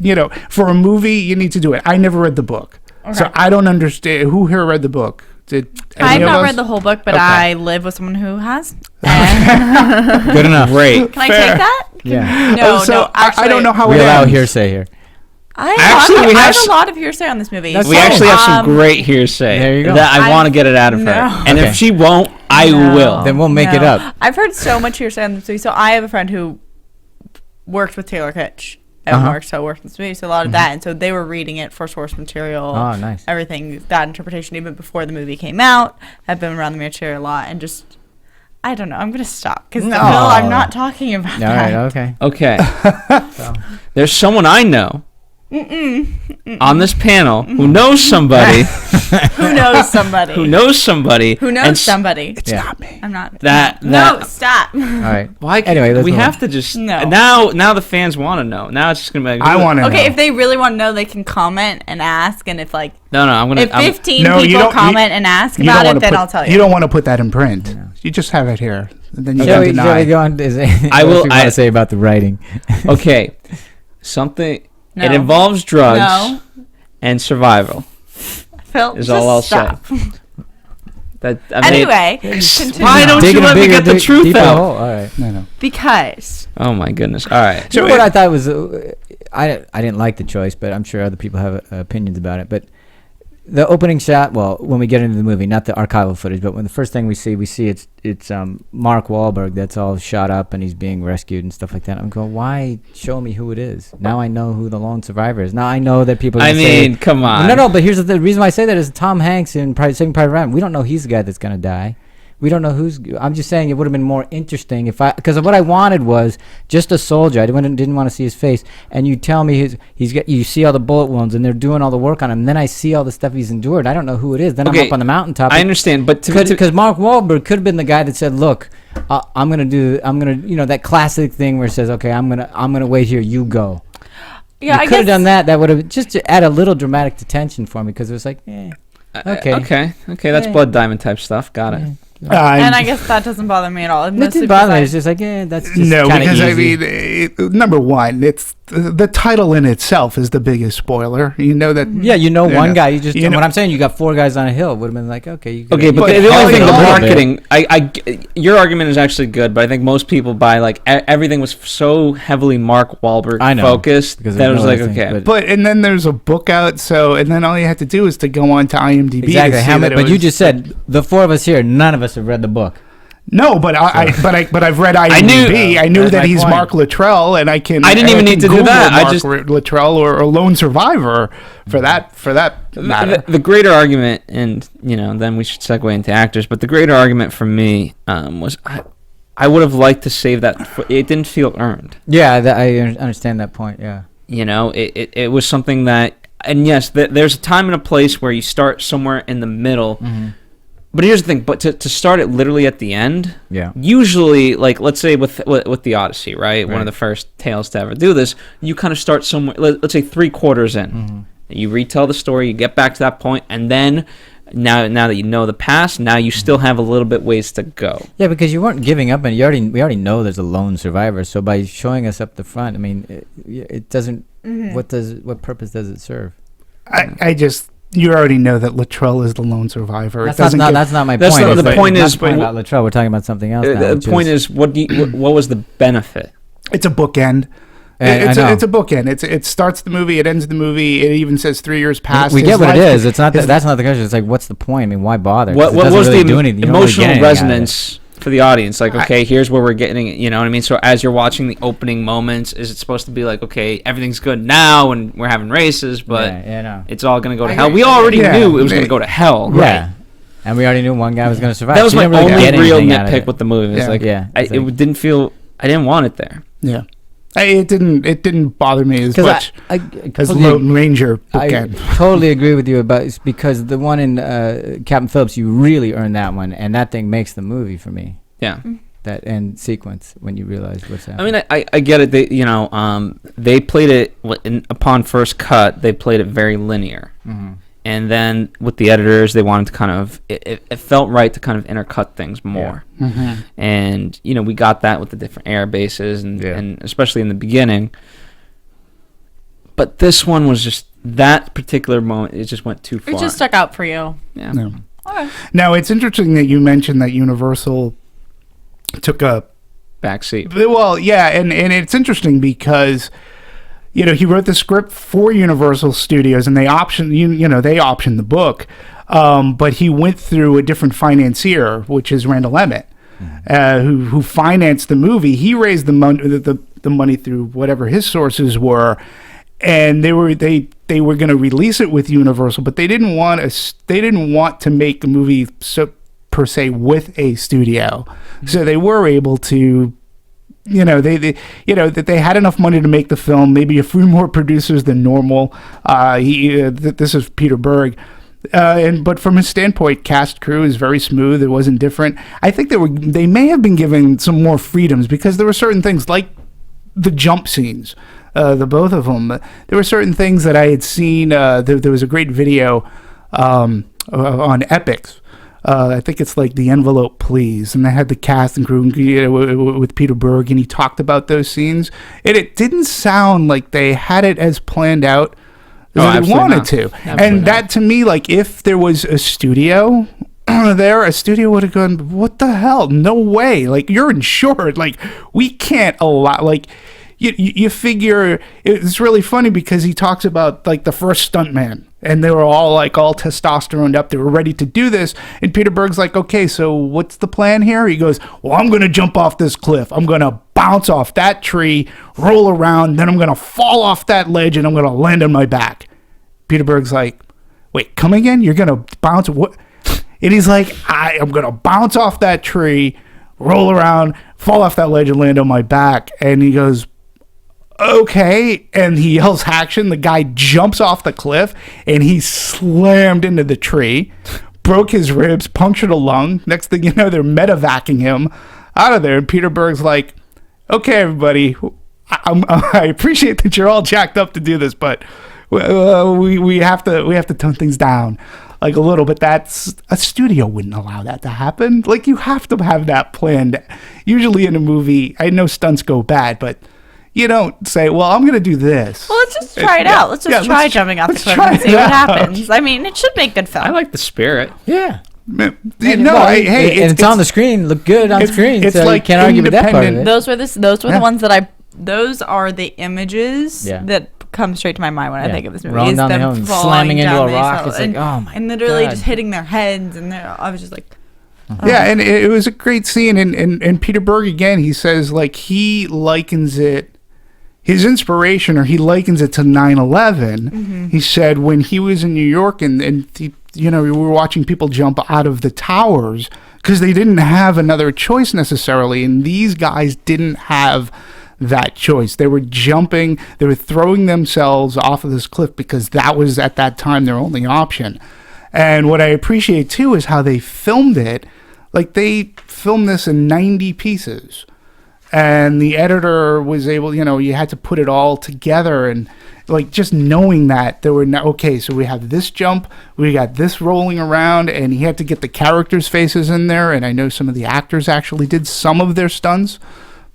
For a movie, you need to do it. I never read the book. Okay. So I don't understand. Who here read the book? I've not read the whole book, but I live with someone who has. Good enough. Great. Can I take that? Yeah. No, actually, I don't know how we it allow ends. hearsay here. I have a lot of hearsay on this movie. We actually have some great hearsay. There you go. That I want to get it out of her. And if she won't, I will. Then we'll make it up. I've heard so much hearsay on this movie. So I have a friend who worked with Taylor Kitsch. Worked with this movie, so a lot of that, and so they were reading it for source material. Oh, nice. Everything, that interpretation, even before the movie came out, I've been around the material a lot, and just, I don't know, I'm going to stop, because I'm not talking about that. All right, okay. So. There's someone I know on this panel who knows somebody. Who knows somebody. Who knows somebody. Who knows somebody. It's not me. I'm not. No, stop. All right. Why? Anyway, we have to just. No. Now the fans want to know. Now it's just going to be like. I want to know. Okay, if they really want to know, they can comment and ask, and if like. No, I'm going to. If 15 people comment and ask about it, then I'll tell you. You don't want to put that in print. No. You just have it here. And then you shall can deny. We go on? I will. What to say about the writing? Okay. Something. No. It involves drugs and survival. Phil, is all I'll say. Anyway, why don't you let me get the truth out? All right, no. Because. Oh my goodness! All right. So what I thought was, I didn't like the choice, but I'm sure other people have opinions about it. But the opening shot, well, when we get into the movie, not the archival footage, but when the first thing we see it's Mark Wahlberg that's all shot up and he's being rescued and stuff like that. I'm going, why show me who it is? Now I know who the lone survivor is. Now I know that people. Come on. No, but here's the reason why I say that is Tom Hanks in Saving Private Ryan. We don't know he's the guy that's gonna die. We don't know who's. I'm just saying it would have been more interesting because what I wanted was just a soldier. I didn't want to see his face. And you tell me you see all the bullet wounds and they're doing all the work on him. And then I see all the stuff he's endured. I don't know who it is. Then I'm up on the mountaintop. I understand, but because Mark Wahlberg could have been the guy that said, "Look, I'm gonna that classic thing where it says, okay, I'm gonna wait here. You go." Yeah, I could have done that. That would have just to add a little dramatic tension for me because it was like, okay, that's Blood Diamond type stuff. Got it. And I guess that doesn't bother me at all. It didn't bother me. It's just like, that's just no, because easy. I mean, number one, it's the title in itself is the biggest spoiler. You know that. Yeah, one guy. You just. What I'm saying, you got 4 guys on a hill. Would have been like, okay. But the only thing, the marketing. Your argument is actually good, but I think most people buy like everything was so heavily Mark Wahlberg focused that it was like, okay. But and then there's a book out, and then all you have to do is to go on to IMDb. Exactly. But you just said the 4 of us here, none of us have read the book. No, but I've read IMDb. I knew that he's Mark Luttrell, and I didn't even need to do that. I just Luttrell or Lone Survivor for that matter. The greater argument, and then we should segue into actors. But the greater argument for me was I would have liked to save that. It didn't feel earned. Yeah, I understand that point. Yeah, it was something that, and yes, there's a time and a place where you start somewhere in the middle. Mm-hmm. But here's the thing, but to start it literally at the end, usually, like, let's say with the Odyssey, right? One of the first tales to ever do this, you kind of start somewhere, let's say 3/4 in. Mm-hmm. You retell the story, you get back to that point, and then now that you know the past, now you still have a little bit ways to go. Yeah, because you weren't giving up, and we already know there's a lone survivor, so by showing us up the front, I mean, it doesn't, what purpose does it serve? You already know that Luttrell is the lone survivor. That's not my point. The point is about Luttrell. We're talking about something else now. The point is, what was the benefit? It's a bookend. It's a bookend. It starts the movie. It ends the movie. It even says 3 years past. We get what it is. It's not. That's not the question. It's like, what's the point? I mean, why bother? What was really the emotional resonance for the audience? Like, okay, here's where we're getting it. You know what I mean? So as you're watching the opening moments, is it supposed to be like, okay, everything's good now and we're having races, but it's all going to go to hell? We already knew it was going to go to hell, right? Yeah. And we already knew one guy was going to survive. That was my only real nitpick with the movie. It's like, it didn't feel. I didn't want it there. Yeah. It didn't bother me as much as Lone Ranger bookend. I totally agree with you about it, because the one in Captain Phillips, you really earned that one, and that thing makes the movie for me. Yeah, that end sequence when you realize what's happening. I mean, I get it. They played it upon first cut. They played it very linear. Mm-hmm. And then with the editors, they wanted to kind of, it felt right to kind of intercut things more. Yeah. Mm-hmm. And, we got that with the different air bases and especially in the beginning. But this one was just, that particular moment, it just went too far. It just stuck out for you. Yeah. No. Okay. Now, it's interesting that you mentioned that Universal took a backseat. Well, yeah, and it's interesting because... he wrote the script for Universal Studios, and they optioned, they optioned the book, but he went through a different financier, which is Randall Emmett, who financed the movie. He raised the money through whatever his sources were, and they were going to release it with Universal, but they didn't want to make the movie per se with a studio, so they were able to. That they had enough money to make the film, maybe a few more producers than normal. This is Peter Berg. But from his standpoint, cast crew is very smooth. It wasn't different. I think they may have been given some more freedoms, because there were certain things like the jump scenes, the both of them. There were certain things that I had seen. There was a great video on Epix. I think it's like The Envelope Please, and they had the cast and crew with Peter Berg, and he talked about those scenes, and it didn't sound like they had it as planned out as they wanted to. Absolutely and that to me, like, if there was a studio there, a studio would have gone, what the hell? No way. Like, you're insured. Like, we can't allow, like, you figure, it's really funny because he talks about, like, the first stuntman, and they were all testosterone up. They were ready to do this. And Peter Berg's like, okay, so what's the plan here? He goes, well, I'm going to jump off this cliff. I'm going to bounce off that tree, roll around, then I'm going to fall off that ledge, and I'm going to land on my back. Peter Berg's like, wait, come again? You're going to bounce? What? And he's like, I'm going to bounce off that tree, roll around, fall off that ledge, and land on my back. And he goes, okay, and he yells action. The guy jumps off the cliff, and he slammed into the tree, broke his ribs, punctured a lung. Next thing you know, they're medevacing him out of there. And Peter Berg's like, okay, everybody, I appreciate that you're all jacked up to do this, but we have to tone things down like a little bit. That's, a studio wouldn't allow that to happen. Like, you have to have that planned. Usually in a movie, I know stunts go bad, but you don't say, well, I'm going to do this. Well, let's just try it out. Let's just try jumping off the cliff and see what happens. I mean, it should make good film. I like the spirit. Yeah. Hey, it's on the screen. Look good on screen. It's so like, you can't argue with that part of it. Those were the ones that those are the images that come straight to my mind when I think of this movie. Rolling down the hill and slamming into a rock. It's like, oh my God. And literally just hitting their heads. And I was just like, Yeah, and it was a great scene. And Peter Berg, again, he says, like, he likens it, his inspiration, or he likens it to 9/11. He said when he was in New York and he, we were watching people jump out of the towers because they didn't have another choice necessarily. And these guys didn't have that choice. They were jumping, they were throwing themselves off of this cliff because that was at that time their only option. And what I appreciate too is how they filmed it. Like, they filmed this in 90 pieces, and the editor was able, you had to put it all together, and like just knowing that there were okay, so we have this jump, we got this rolling around, and he had to get the characters' faces in there. And I know some of the actors actually did some of their stunts,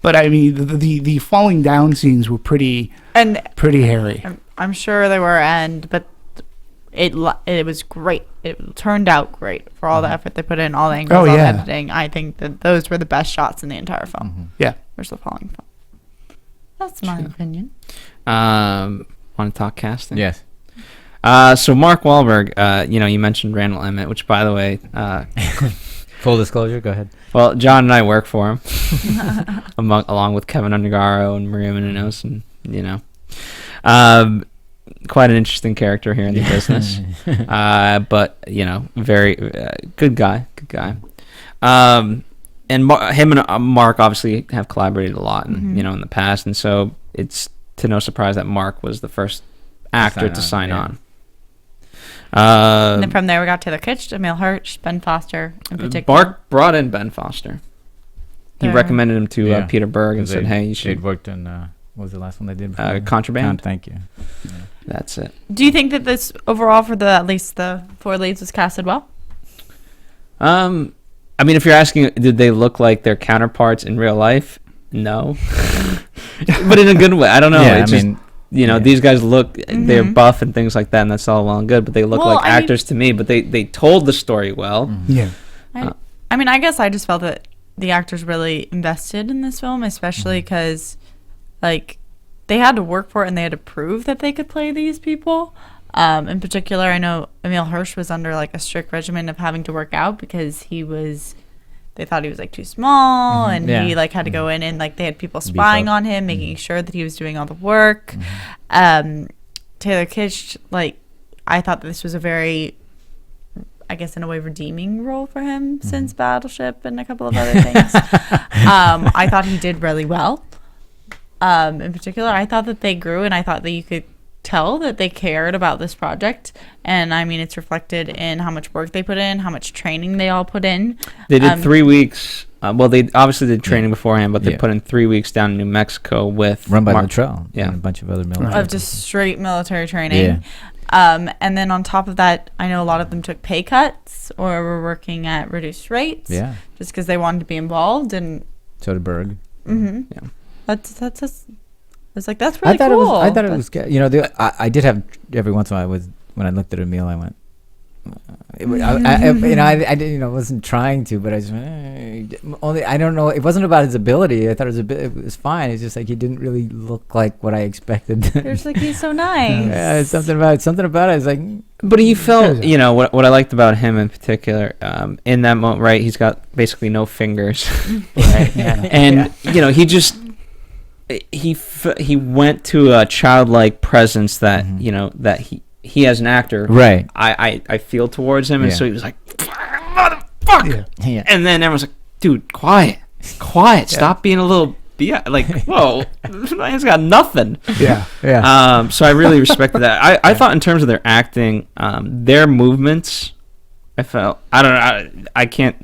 but I mean the falling down scenes were pretty hairy. I'm sure they were, but it was great. It turned out great for all the effort they put in, all the angles, all the editing. I think that those were the best shots in the entire film. Yeah. Where's the falling film? That's my opinion. Want to talk casting? Yes. So Mark Wahlberg, you mentioned Randall Emmett, which, by the way, Full disclosure, go ahead. well, John and I work for him, along with Kevin Undergaro and Maria Menounos, and quite an interesting character here in the business. But very good guy. And him and Mark obviously have collaborated a lot, in the past, and so it's to no surprise that Mark was the first actor to sign on. And then from there we got Taylor Kitsch, Emile Hirsch, Ben Foster in particular. Mark brought in Ben Foster. He recommended him to Peter Berg and said, "Hey, you should." They'd worked on what was the last one they did? Contraband. Thank you. Yeah. That's it. Do you think that this overall, for at least the 4 leads, was casted well? I mean, if you're asking, did they look like their counterparts in real life? No, but in a good way. I don't know. Yeah, These guys look, they're buff and things like that, and that's all well and good, but they look like actors to me, but they told the story well. Yeah. I guess I just felt that the actors really invested in this film, especially because, they had to work for it and they had to prove that they could play these people. In particular, I know Emile Hirsch was under, a strict regimen of having to work out because they thought he was too small, and he had to go in and they had people spying on him, making sure that he was doing all the work. Taylor Kitsch, I thought that this was a very, I guess in a way, redeeming role for him since Battleship and a couple of other things. I thought he did really well. In particular, I thought that they grew, and I thought that you could tell that they cared about this project, and it's reflected in how much work they put in, how much training they all put in. They did 3 weeks. They obviously did training beforehand, but they put in 3 weeks down in New Mexico with run by Luttrell, and a bunch of other military of just straight military training. And then on top of that, I know a lot of them took pay cuts or were working at reduced rates, just because they wanted to be involved. And so did Berg. That's that's really cool. I thought it was good. I did have every once in a while when I looked at Emile, I went. I wasn't trying to, but I just I don't know. It wasn't about his ability. I thought it was fine. It's just he didn't really look like what I expected. There's he's so nice. Yeah, something about it. It's but he felt, what I liked about him in particular, in that moment, right? He's got basically no fingers, right? And he just. He went to a childlike presence that that he as an actor, right? I feel towards him, and so he was like, motherfucker, and then everyone's like, dude, quiet, stop being a little whoa, this man's got nothing. So I really respected that. I thought in terms of their acting, their movements, I felt, I don't know,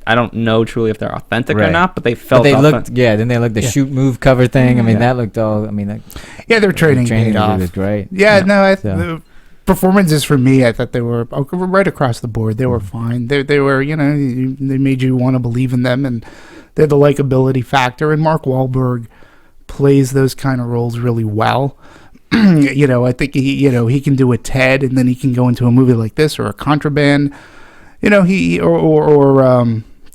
I don't know truly if they're authentic or not, but they felt. But they looked, then they looked the shoot move cover thing. That looked all. Their training paid off. Was great. The performances for me, I thought they were right across the board. They were fine. They were, they made you want to believe in them, and they're the likability factor. And Mark Wahlberg plays those kind of roles really well. I think he can do a Ted, and then he can go into a movie like this or a Contraband. He or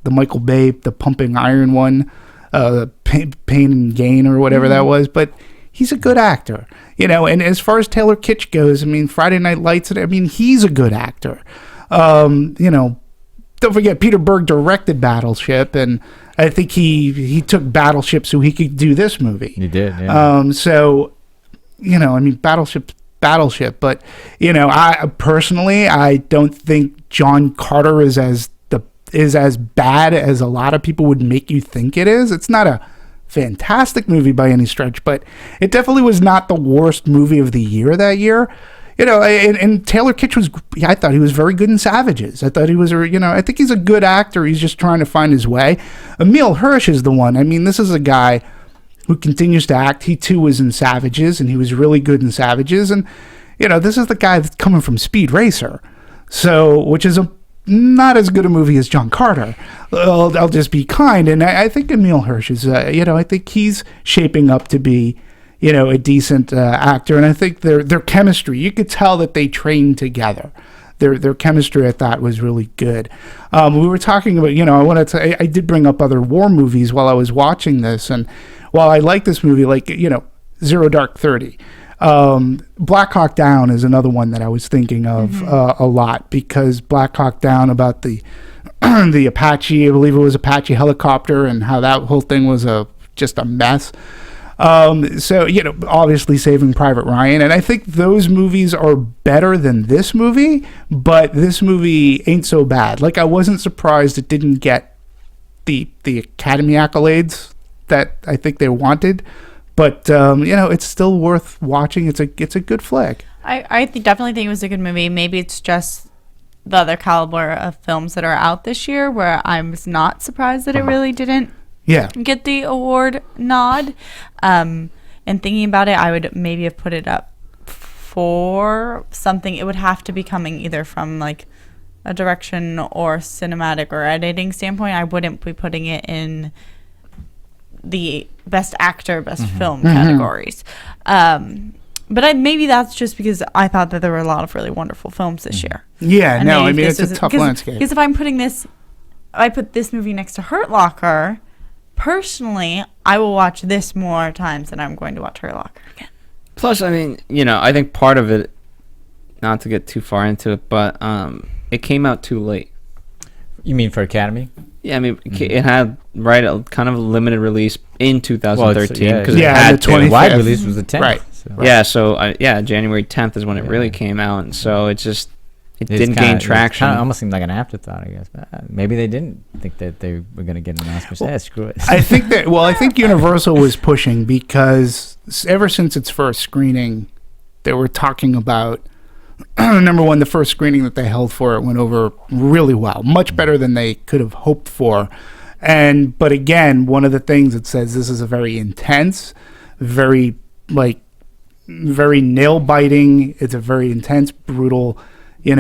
the Michael Bay, the Pumping Iron one, Pain and Gain or whatever that was. But he's a good actor, And as far as Taylor Kitsch goes, Friday Night Lights, he's a good actor. don't forget, Peter Berg directed Battleship, and I think he took Battleship so he could do this movie. He did, yeah. So, I mean, Battleship, but, I personally, I don't think John Carter is as bad as a lot of people would make you think it is. It's not a fantastic movie by any stretch, but it definitely was not the worst movie of the year that year. And Taylor Kitsch I thought he was very good in Savages. I thought he was, I think he's a good actor. He's just trying to find his way. Emile Hirsch is the one. I mean, this is a guy who continues to act. He too was in Savages, and he was really good in Savages. And, this is the guy that's coming from Speed Racer. So, which is not as good a movie as John Carter. I'll just be kind. And I think Emile Hirsch is, I think he's shaping up to be, a decent actor. And I think their chemistry, you could tell that they trained together. Their chemistry, I thought, was really good. We were talking about, I did bring up other war movies while I was watching this. And while I like this movie, like, Zero Dark 30, Black Hawk Down is another one that I was thinking of a lot, because Black Hawk Down, about the the Apache, I believe it was Apache helicopter, and how that whole thing was just a mess. So, obviously Saving Private Ryan. And I think those movies are better than this movie, but this movie ain't so bad. Like, I wasn't surprised it didn't get the Academy accolades that I think they wanted. But, it's still worth watching. It's a good flick. I definitely think it was a good movie. Maybe it's just the other caliber of films that are out this year where I was not surprised that it really didn't get the award nod. And thinking about it, I would maybe have put it up for something. It would have to be coming either from like a direction or cinematic or editing standpoint. I wouldn't be putting it in the best actor, best film categories. But maybe that's just because I thought that there were a lot of really wonderful films this year. Yeah, no, I mean, it's a tough landscape. Because if I'm putting this, I put this movie next to Hurt Locker, personally, I will watch this more times than I'm going to watch Hurt Locker again. Plus, I mean, I think part of it, not to get too far into it, but it came out too late. You mean for Academy? Yeah, I mean, it had a kind of a limited release in 2013 because it had the 25th. Wide release was the 10th. Right. So. Yeah, so January 10th is when it really came out, and so it didn't gain traction. It almost seemed like an afterthought, I guess. But maybe they didn't think that they were going to get an Oscar. So screw it. I think Universal was pushing, because ever since its first screening, they were talking about, number one, the first screening that they held for it went over really well, much better than they could have hoped for. But again, one of the things it says, this is a very intense, very nail biting. It's a very intense, brutal, in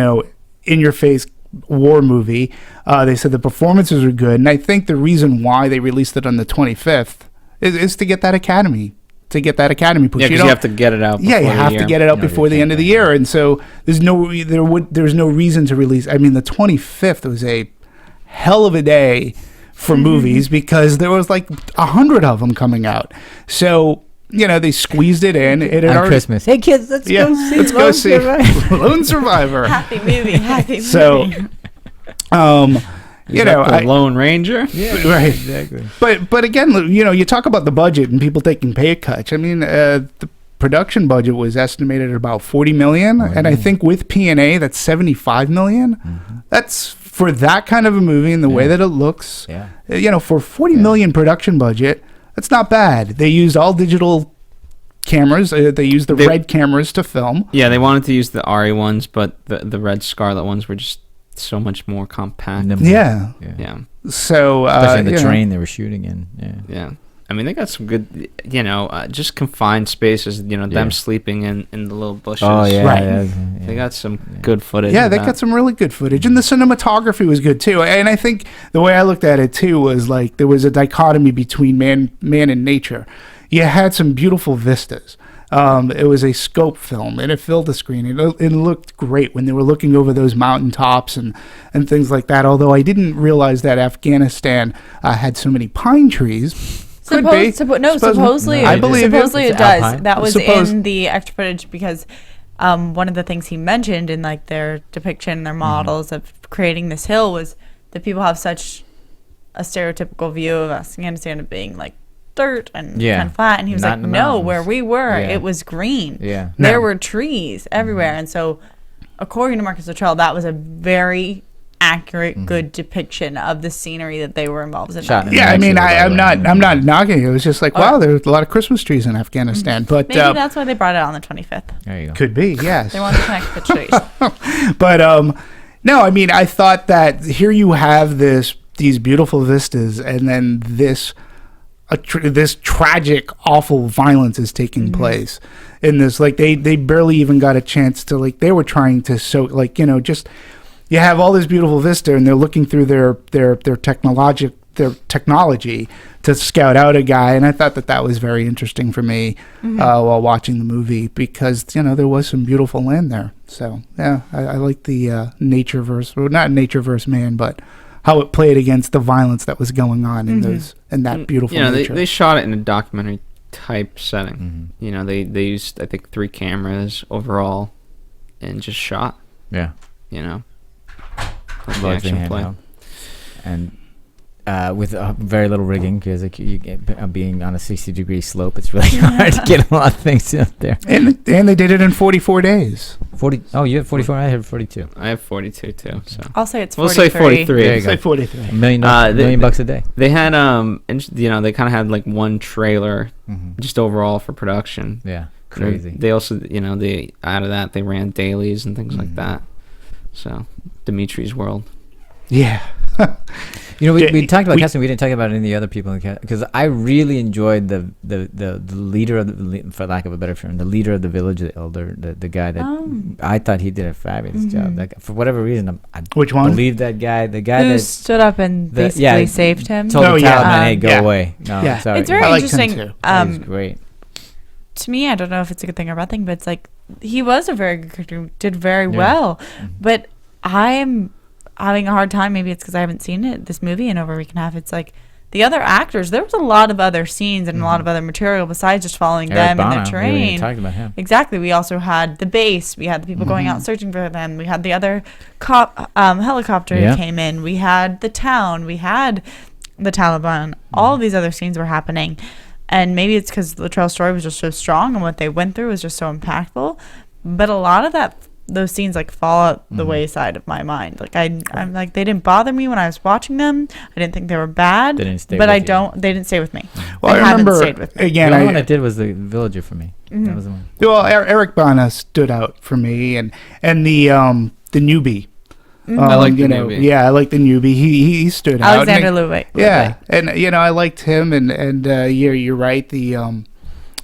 your face war movie. They said the performances are good, and I think the reason why they released it on the 25th is to get that Academy. To get that Academy push. Yeah, because you have to get it out. Yeah, you have to get it out before the end of the year, and so there's no reason to release. I mean, the 25th was a hell of a day for movies, because there was like 100 of them coming out. So they squeezed it in. On Christmas. Hey kids, let's go see Lone Survivor. Happy movie. So, the Lone Ranger. Yeah, right, exactly. But again, you talk about the budget and people taking pay cuts. I mean, the production budget was estimated at about $40 million, and I think with P&A, that's $75 million. Mm-hmm. That's for that kind of a movie and the way that it looks. Yeah. For $40 million production budget, that's not bad. They used all digital cameras. They used the red cameras to film. Yeah, they wanted to use the ARRI ones, but the red Scarlet ones were just so much more compact. Yeah. So especially in the train they were shooting in. Yeah. I mean, they got some good, just confined spaces. Them sleeping in the little bushes. Oh yeah, right. They got some good footage. Yeah, they got some really good footage, and the cinematography was good too. And I think the way I looked at it too was like there was a dichotomy between man and nature. You had some beautiful vistas. It was a scope film, and it filled the screen. It looked great when they were looking over those mountaintops and things like that. Although I didn't realize that Afghanistan had so many pine trees. Supposedly I believe supposedly it does. Alpine. That was in the extra footage, because one of the things he mentioned in like their depiction, their models of creating this hill was that people have such a stereotypical view of Afghanistan of being like dirt and kind of flat, and he was like, no, where we were, it was green. There were trees everywhere. And so according to Marcus Luttrell, that was a very accurate, good depiction of the scenery that they were involved in. I mean, I'm not knocking it. It was just like, wow, there's a lot of Christmas trees in Afghanistan. But maybe that's why they brought it on the 25th. There you go. Could be, yes. They wanted to connect the trees. But no, I mean, I thought that here you have these beautiful vistas, and then this tragic, awful violence is taking place in this. Like they barely even got a chance to, like, they were trying to just, you have all this beautiful vista, and they're looking through their technology to scout out a guy, and I thought that was very interesting for me while watching the movie, because there was some beautiful land there. So yeah, I like the nature verse, well, not nature verse man, but how it played against the violence that was going on in that beautiful nature. They shot it in a documentary type setting. They used, I think, 3 cameras overall and just shot. Yeah. The action play. And with very little rigging, because you get, being on a 60-degree slope, it's really hard to get a lot of things up there. And they did it in 44 days. 40. Oh, you have 44. I have 42. I have 42 too. So I'll say it's 43. We'll say 43. There you go. Say 43. $1 million bucks a day. They had they kind of had like one trailer just overall for production. Yeah, crazy. They also they out of that they ran dailies and things like that. So Demetri's world. Yeah. We talked about casting. We didn't talk about any of the other people in the cast, because I really enjoyed the leader of the, for lack of a better term, the leader of the village, the elder, the guy that I thought he did a fabulous job. That, for whatever reason, I Which one? believe that guy. The guy who that stood up and basically saved him. Told the Taliban, "Hey, go away." No, sorry. It's very interesting. He's great. To me, I don't know if it's a good thing or a bad thing, but it's like he was a very good character, who did very well. But I am having a hard time. Maybe it's because I haven't seen this movie in over a week and a half. It's like the other actors, there was a lot of other scenes and a lot of other material besides just following them in their terrain. We talked about him. Exactly. We also had the base. We had the people going out searching for them. We had the other helicopter who came in. We had the town. We had the Taliban. All of these other scenes were happening. And maybe it's because Luttrell's story was just so strong and what they went through was just so impactful. But a lot of those scenes like fall out the wayside of my mind. Like I'm like, they didn't bother me when I was watching them. I didn't think they were bad. They didn't stay with me. Well, I remember again. The one that did was the Villager for me. That was the one. Well, Eric Bana stood out for me, and the newbie. I like the newbie. Yeah, I like the newbie. He stood out. Alexander Ludwig. Yeah, and I liked him, and you're right. The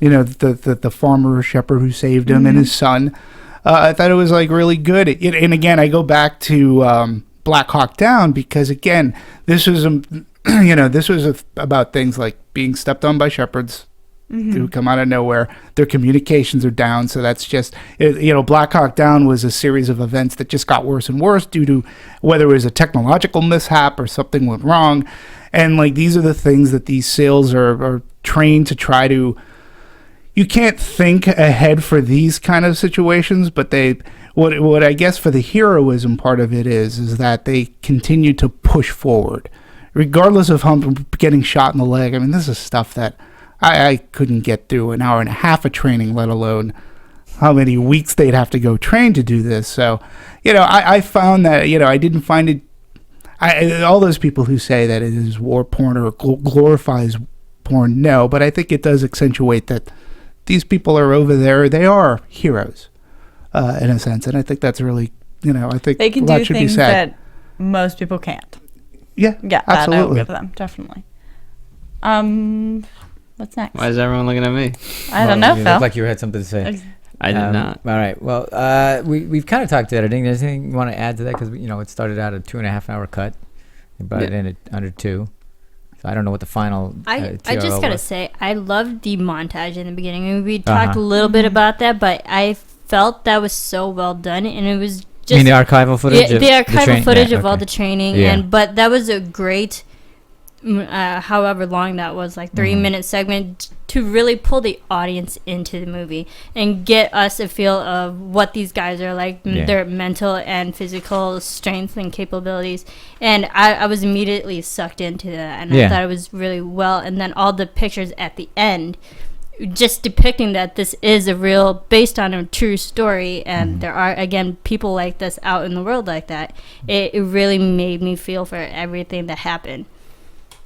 the farmer shepherd who saved him and his son. I thought it was like really good. And again, I go back to Black Hawk Down, because again, this was about things like being stepped on by shepherds who come out of nowhere. Their communications are down, so that's just Black Hawk Down was a series of events that just got worse and worse due to whether it was a technological mishap or something went wrong. And like these are the things that these SEALs are trained to try to. You can't think ahead for these kind of situations, but what I guess for the heroism part of it is that they continue to push forward, regardless of how getting shot in the leg. I mean, this is stuff that I couldn't get through an hour and a half of training, let alone how many weeks they'd have to go train to do this. So, I found that, I didn't find it. All those people who say that it is war porn or glorifies porn, no, but I think it does accentuate that. These people are over there. They are heroes, in a sense, and I think that's really, I think they can do things that most people can't. Yeah, absolutely. I agree with them, definitely. What's next? Why is everyone looking at me? I don't know, You Phil. looked like you had something to say. I did not. All right. Well, we've kind of talked editing. Is there anything you want to add to that? Because it started out a 2.5 hour cut. We brought it in at under 2. So I don't know what the final. I just gotta say, I loved the montage in the beginning. I mean, we talked a little bit about that, but I felt that was so well done, and it was just. You mean the archival footage? The archival footage of all the training, but that was a great however long that was, like 3-minute segment, to really pull the audience into the movie and get us a feel of what these guys are like, their mental and physical strength and capabilities. And I was immediately sucked into that, and I thought it was really well. And then all the pictures at the end, just depicting that this is based on a true story, and there are, again, people like this out in the world like that. It really made me feel for everything that happened.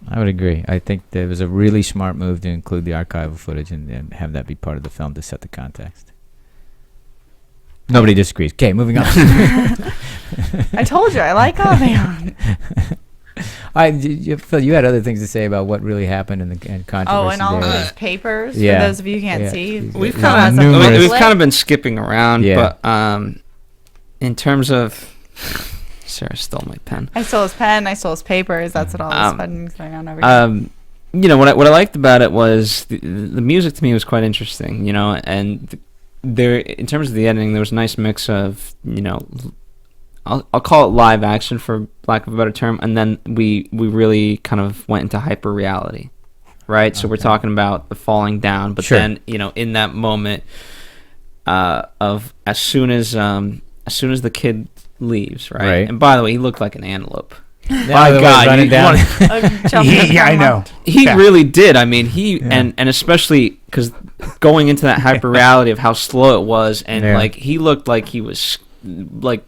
I would agree. I think that it was a really smart move to include the archival footage and have that be part of the film to set the context. Nobody disagrees. Okay, moving on. I told you, I like Avion. Phil, you had other things to say about what really happened in the controversy. Oh, and all there. of his papers, for those of you who can't see. We've kind of been skipping around, but in terms of... Sarah stole my pen. I stole his pen. I stole his papers. That's what all this fun going on over here. You know, what I liked about it was the music to me was quite interesting. You know, and there, in terms of the editing, there was a nice mix of, you know, I'll call it live action for lack of a better term, and then we really kind of went into hyper reality, right? Okay. So we're talking about the falling down, but then, you know, in that moment of as soon as the kid leaves, right? And by the way, he looked like an antelope. My God, running down. I know. He really did. I mean, and especially because going into that hyper reality of how slow it was, and like he looked like he was like,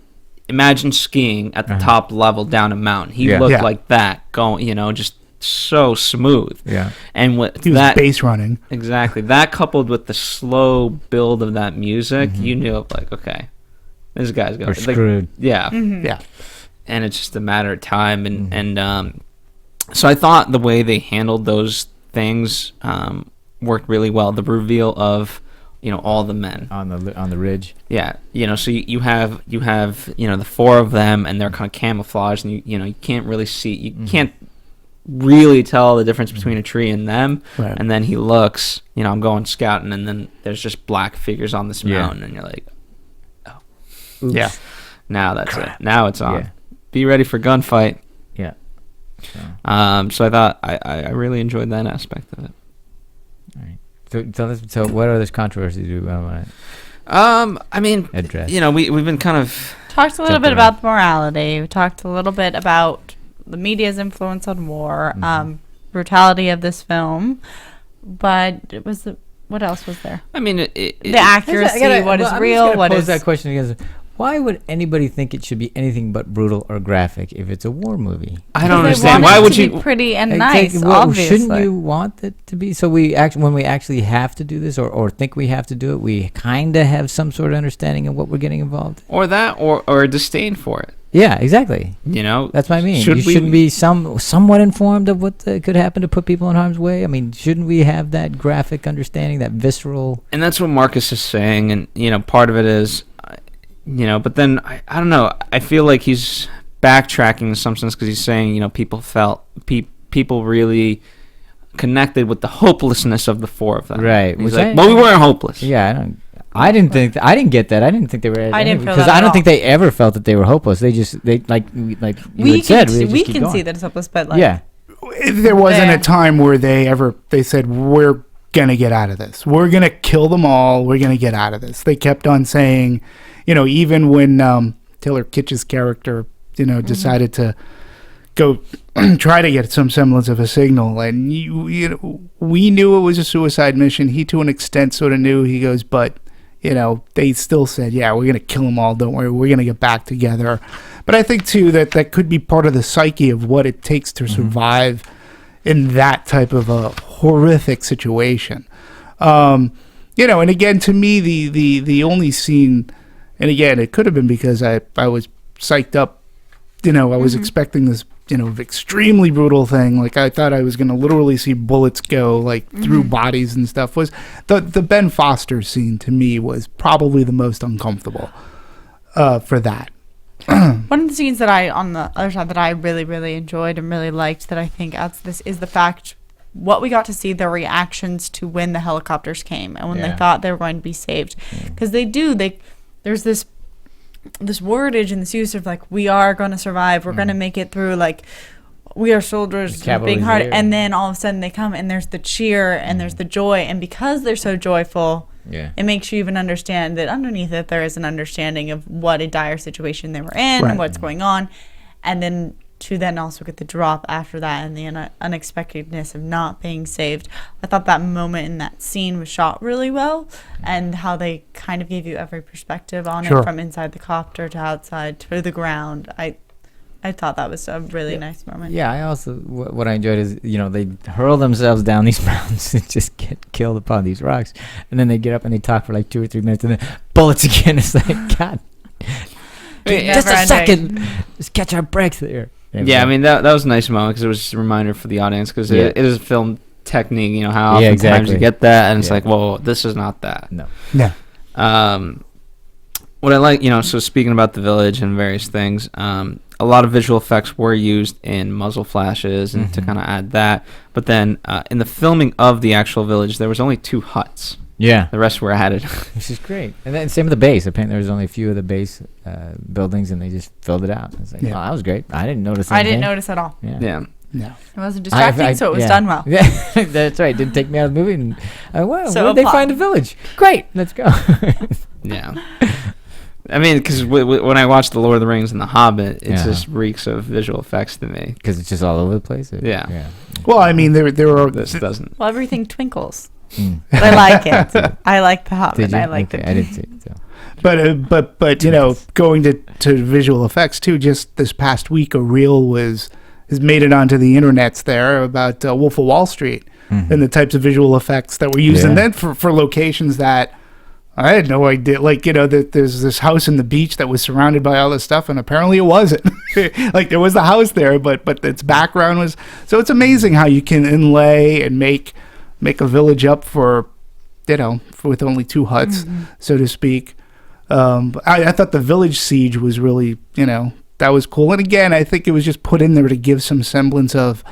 imagine skiing at the top level down a mountain. He looked like that, going, you know, just so smooth. Yeah. And with he was that base running, exactly, that coupled with the slow build of that music, you knew, like, okay, this guy's going to screwed. Yeah. Yeah. And it's just a matter of time. And so I thought the way they handled those things worked really well. The reveal of, you know, all the men on the ridge. Yeah. You know, so you have, you know, the four of them, and they're kind of camouflaged, and you know, you can't really see, you can't really tell the difference between a tree and them. Right. And then he looks, you know, I'm going scouting, and then there's just black figures on this mountain, and you're like, oops. Yeah. Now that's it. Now it's on. Yeah. Be ready for gunfight. Yeah. So I thought I really enjoyed that aspect of it. All right. So what other controversies do you want to I mean, address? You know, we've been kind of talked a little bit about morality. We talked a little bit about the media's influence on war, brutality of this film, but it was what else was there? I mean, the accuracy, what is real, what is... that question again. Why would anybody think it should be anything but brutal or graphic if it's a war movie? I don't understand. Why would you... be pretty and nice, obviously. Shouldn't you want it to be? So when we actually have to do this or think we have to do it, we kind of have some sort of understanding of what we're getting involved in. Or that, or a disdain for it. Yeah, exactly. You know? That's what I mean. You shouldn't be somewhat informed of what could happen to put people in harm's way? I mean, shouldn't we have that graphic understanding, that visceral... And that's what Marcus is saying, and, you know, part of it is... You know, but then I don't know. I feel like he's backtracking in some sense because he's saying, you know, people really connected with the hopelessness of the four of them. Right. He's like, well, we weren't hopeless. Yeah, I didn't get that. I didn't think they were. I didn't feel because I don't think they ever felt that they were hopeless. They like you had said. We can see that it's hopeless, but like, yeah, there wasn't a time where they said we're gonna get out of this. We're gonna kill them all. We're gonna get out of this. They kept on saying. You know, even when Taylor Kitsch's character, you know, decided to go try to get some semblance of a signal, and you know, we knew it was a suicide mission. He, to an extent, sort of knew. He goes, but you know, they still said, "Yeah, we're gonna kill them all. Don't worry, we're gonna get back together." But I think too that could be part of the psyche of what it takes to survive in that type of a horrific situation. You know, and again, to me, the only scene. And again, it could have been because I was psyched up, you know, I was expecting this, you know, extremely brutal thing. Like I thought I was going to literally see bullets go like through bodies and stuff. Was the Ben Foster scene to me was probably the most uncomfortable for that. One of the scenes that on the other side that I really, really enjoyed and really liked that I think adds to this is the fact what we got to see their reactions to when the helicopters came and when they thought they were going to be saved. Because there's this wordage and this use of like, we are going to survive, we're going to make it through, like we are soldiers The being hard, cavalry's there. and then all of a sudden they come and there's the cheer and there's the joy, and because they're so joyful, it makes you even understand that underneath it there is an understanding of what a dire situation they were in and what's going on, and then to then also get the drop after that and the unexpectedness of not being saved. I thought that moment in that scene was shot really well, and how they kind of gave you every perspective on it, from inside the copter to outside to the ground. I thought that was a really nice moment. Yeah, I also what I enjoyed is they hurl themselves down these mountains and just get killed upon these rocks, and then they get up and they talk for like 2 or 3 minutes, and then bullets again. It's like, God, just a second, just catch our breath there. Yeah, I mean that was a nice moment because it was just a reminder for the audience because it is a film technique. How oftentimes you get that, and it's like, well, this is not that. No. What I like, so speaking about the village and various things, a lot of visual effects were used in muzzle flashes and to kind of add that. But then in the filming of the actual village, there was only 2 huts. Yeah. The rest were added. Which is great. And then same with the base. Apparently there was only a few of the base buildings, and they just filled it out. It's like, oh, that was great. I didn't notice anything. I didn't notice at all. Yeah. No. It wasn't distracting, so it was done well. Yeah, that's right. Didn't take me out of the movie. And well, So where did they find a village? Great. Let's go. Yeah. I mean, because when I watched The Lord of the Rings and The Hobbit, it just reeks of visual effects to me. Because it's just all over the place. Yeah. Well, I mean, there are. This doesn't. Well, everything twinkles. But I like it. I like The Hobbit. I like I didn't see it. So. But going to visual effects too. Just this past week, a reel has made it onto the internets there about Wolf of Wall Street and the types of visual effects that were used, and then for locations that I had no idea. Like that there's this house in the beach that was surrounded by all this stuff, and apparently it wasn't. Like there was the house there, but its background was. So it's amazing how you can inlay and make a village up for with only 2 huts, so to speak. I thought the village siege was really, that was cool. And again, I think it was just put in there to give some semblance of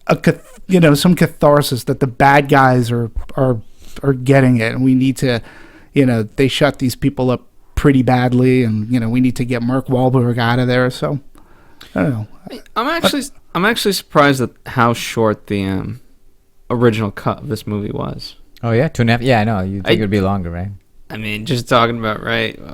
some catharsis that the bad guys are getting it, and we need to, they shut these people up pretty badly, and we need to get Mark Wahlberg out of there. So I don't know. I'm actually surprised at how short the original cut of this movie was. Oh yeah, 2.5. Yeah, I know. You think it would be longer, right? I mean, just talking about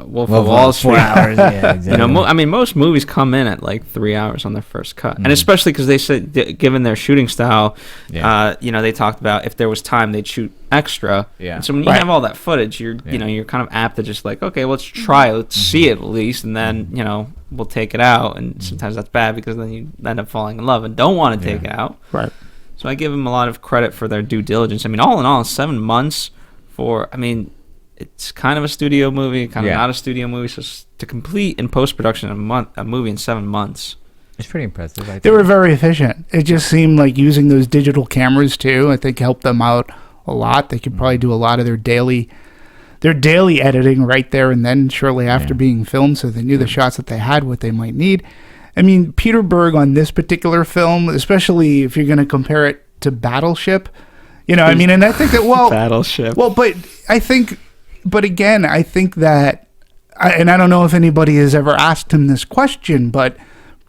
Wolf of Wall Street. 4 hours. Yeah, exactly. Most movies come in at like 3 hours on their first cut, and especially because they said, given their shooting style, they talked about if there was time, they'd shoot extra. Yeah. And so when you have all that footage, you're kind of apt to just like, okay, let's try, let's see it at least, and then we'll take it out. And sometimes that's bad because then you end up falling in love and don't want to take it out. Right. So I give them a lot of credit for their due diligence. I mean, all in all, 7 months for. I mean. It's kind of a studio movie, kind of not a studio movie. So to complete in post-production a movie in 7 months. It's pretty impressive. I think. They were very efficient. It just seemed like using those digital cameras too, I think helped them out a lot. They could probably do a lot of their daily editing right there and then shortly after being filmed, so they knew the shots that they had, what they might need. I mean, Peter Berg on this particular film, especially if you're going to compare it to Battleship, and I think that, Battleship. Well, but again, I think that, and I don't know if anybody has ever asked him this question, but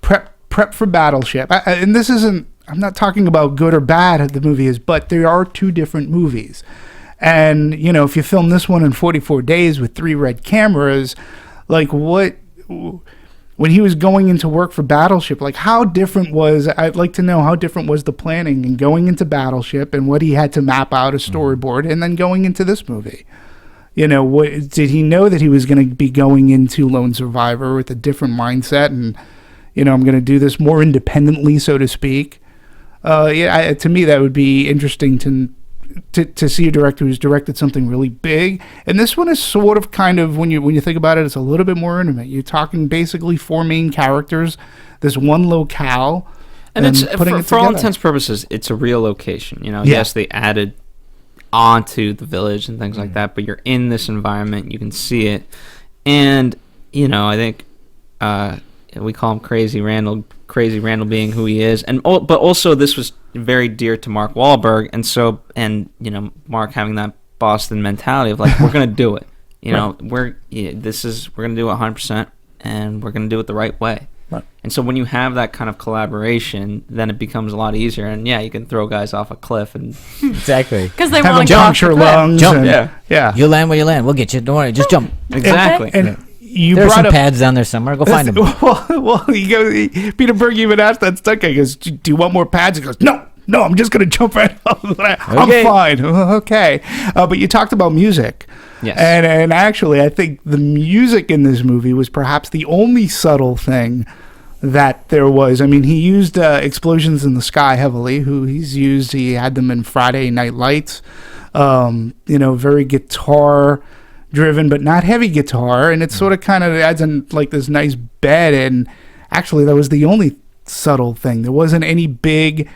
prep for Battleship. And this isn't, I'm not talking about good or bad the movie is, but there are 2 different movies. And, if you film this one in 44 days with 3 red cameras, like when he was going into work for Battleship, like I'd like to know how different was the planning and going into Battleship and what he had to map out a storyboard and then going into this movie. What did he know that he was going to be going into Lone Survivor with a different mindset, and I'm going to do this more independently, so to speak. To me, that would be interesting to see a director who's directed something really big. And this one is sort of kind of when you think about it, it's a little bit more intimate. You're talking basically 4 main characters, this one locale, and it's for all intents and purposes, it's a real location. Yes, they added onto the village and things like that, but you're in this environment, you can see it, and I think we call him Crazy Randall being who he is, but also this was very dear to Mark Wahlberg, and Mark having that Boston mentality of like, we're gonna do it, we're gonna do it 100%, and we're gonna do it the right way. Right. And so when you have that kind of collaboration, then it becomes a lot easier. And yeah, you can throw guys off a cliff and Exactly. Because they Have them want to jump puncture lungs. Jump. And, yeah. You land where you land. We'll get you. Don't worry. Just jump. exactly. And you There are brought some up pads down there somewhere. Go find them. Well, Peter Berg even asked that stunt guy, he goes, do you want more pads? He goes, no, I'm just going to jump right off. I'm Okay. fine. Okay. But you talked about music. Yes. And actually, I think the music in this movie was perhaps the only subtle thing that there was. I mean, he used Explosions in the Sky heavily, he had them in Friday Night Lights, very guitar driven, but not heavy guitar, and it sort of kind of adds in like this nice bed. And actually, that was the only subtle thing. There wasn't any big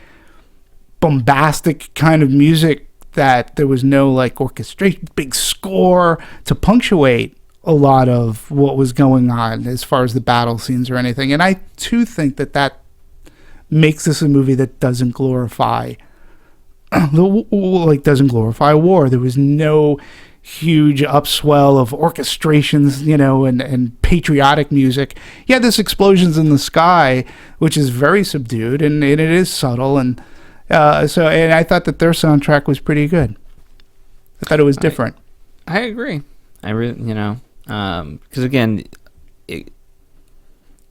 bombastic kind of music, that there was no like orchestration, big score to punctuate a lot of what was going on as far as the battle scenes or anything. And I too think that makes this a movie that doesn't glorify doesn't glorify war. There was no huge upswell of orchestrations, and patriotic music. You had this Explosions in the Sky, which is very subdued, and it is subtle, and I thought that their soundtrack was pretty good. I thought it was different. I agree. I really, because again, it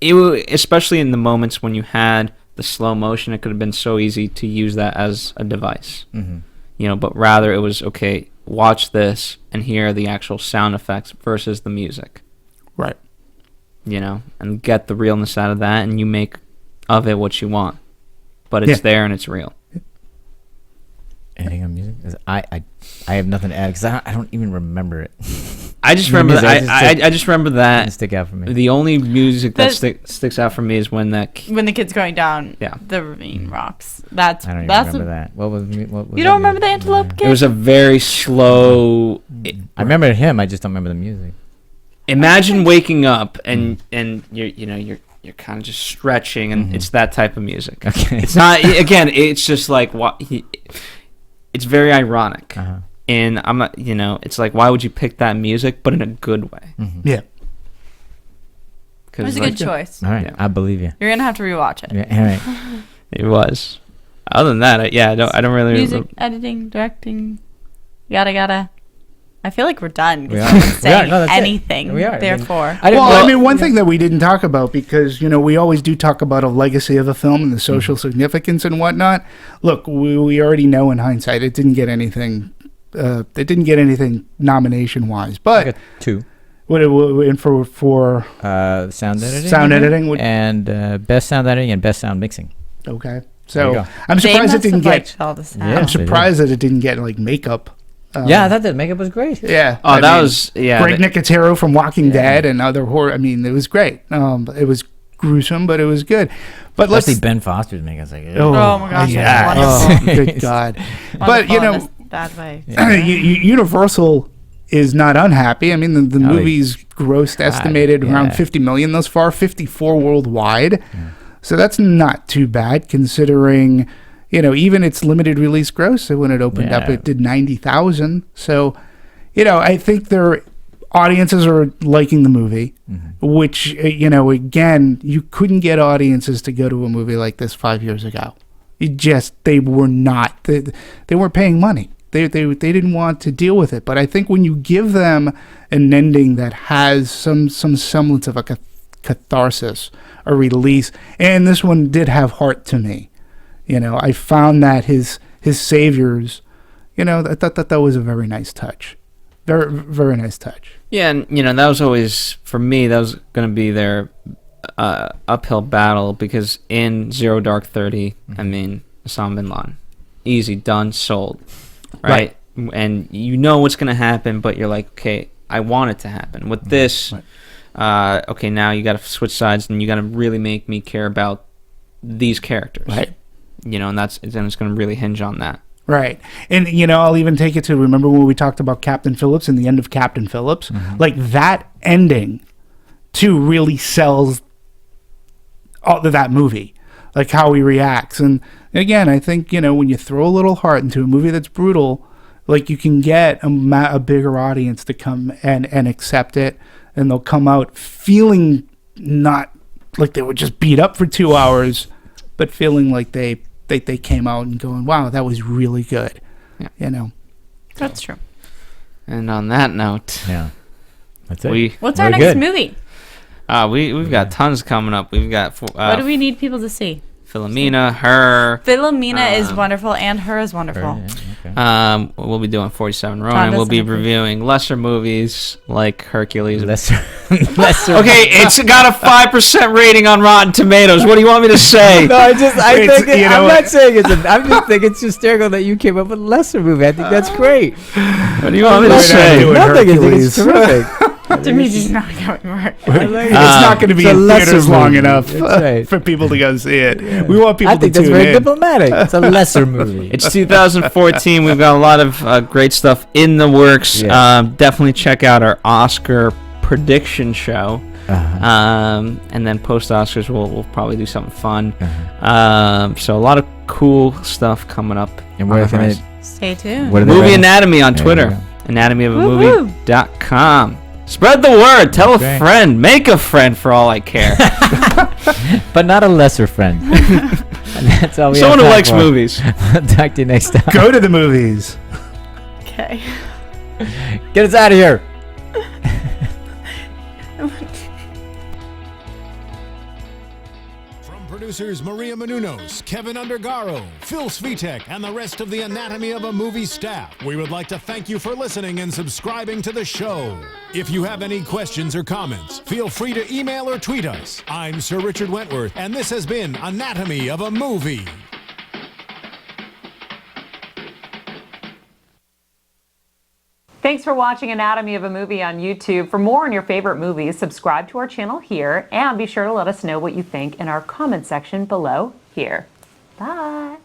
especially in the moments when you had the slow motion, it could have been so easy to use that as a device. Mm-hmm. But rather it was, okay, watch this and hear the actual sound effects versus the music. Right. And get the realness out of that, and you make of it what you want. But it's there and it's real. Anything on music? 'Cause I have nothing to add because I don't even remember it. I just remember that. I just remember that. Didn't stick out for me. The only music that sticks out for me is when the kid's going down the ravine rocks. I don't even remember that. What was you don't remember the Antelope Kid? It was a very slow. I remember him. I just don't remember the music. Imagine waking up and you're kind of just stretching, and it's that type of music. Okay. It's not, again, it's just like it's very ironic. Uh-huh. And I'm not, it's like, why would you pick that music, but in a good way? Mm-hmm. Yeah. It was a good choice. All right, I believe you. You're gonna have to rewatch it. Yeah, all right. It was. Other than that, I don't really. Music, editing, directing, yada. I feel like we're done. We are. Saying anything. We are. Therefore. One thing that we didn't talk about, because, we always do talk about a legacy of a film and the social significance and whatnot. Look, we already know in hindsight it didn't get anything. It didn't get anything nomination-wise, but 2. What and for sound editing. Sound editing and best sound editing and best sound mixing. Okay, so I'm surprised it didn't get. I'm surprised that it didn't get like makeup. I thought the makeup was great. Yeah. Greg Nicotero from Walking Dead and other horror. I mean, it was great. It was gruesome, but it was good. But especially Ben Foster's makeup. Like, oh my gosh! Yeah. Oh, good God. But that way. Universal is not unhappy. I mean, the movie's grossed estimated around 50 million thus far, 54 worldwide. Yeah. So that's not too bad considering. Even its limited release gross, when it opened up, it did 90,000. So, I think their audiences are liking the movie, which, again, you couldn't get audiences to go to a movie like this 5 years ago. They were not. They weren't paying money. They didn't want to deal with it. But I think when you give them an ending that has some semblance of a catharsis, a release, and this one did have heart to me. I found that his saviors, I thought that was a very nice touch. Very, very nice touch. Yeah, and, that was always, for me, that was going to be their uphill battle, because in Zero Dark 30, I mean, Osama bin Laden. Easy, done, sold. Right? And you know what's going to happen, but you're like, okay, I want it to happen. With this, okay, now you got to switch sides, and you got to really make me care about these characters. Right. And then it's going to really hinge on that. Right. And, I'll even take it to, remember when we talked about Captain Phillips and the end of Captain Phillips? Mm-hmm. Like, that ending, too, really sells all of that movie. Like, how he reacts. And, again, I think, when you throw a little heart into a movie that's brutal, like, you can get a bigger audience to come and accept it. And they'll come out feeling not like they were just beat up for 2 hours, but feeling like they came out and going, wow, that was really good. Yeah. You know. That's true. And on that note, Yeah. That's it. What's our Very next good. movie? we've got tons coming up. We've got What do we need people to see? Philomena, Her. Philomena is wonderful, and Her is wonderful. We'll be doing 47 Ronin. Found us We'll be in a reviewing lesser movies like Hercules. Lesser. Okay, it's got a 5% rating on Rotten Tomatoes. What do you want me to say? No, I'm just saying I'm just thinking it's hysterical that you came up with a lesser movie. I think that's great. What do you want me to say? doing Nothing. I think it's Hercules. terrific. Dimitri's not going work. It's not going to be it's a in lesser theaters long movie. enough That's right. for people to go see it. We want people I think to that's tune very in. diplomatic. It's a lesser movie. It's 2014. We've got a lot of great stuff in the works. Yeah. Definitely check out our Oscar prediction show. And then post Oscars, we'll probably do something fun. So a lot of cool stuff coming up. And where can it? Stay tuned. What are they Movie writing? Anatomy on There Twitter. you go. Anatomyofamovie.com. Spread the word. Tell Okay. a friend. Make a friend for all I care. But not a lesser friend. And that's all we Someone who have time likes for. movies. Talk to you next time. Go to the movies. Okay. Get us out of here. From producers Maria Menounos, Kevin Undergaro, Phil Svitek, and the rest of the Anatomy of a Movie staff, we would like to thank you for listening and subscribing to the show. If you have any questions or comments, feel free to email or tweet us. I'm Sir Richard Wentworth, and this has been Anatomy of a Movie. Thanks for watching Anatomy of a Movie on YouTube. For more on your favorite movies, subscribe to our channel here and be sure to let us know what you think in our comment section below here. Bye.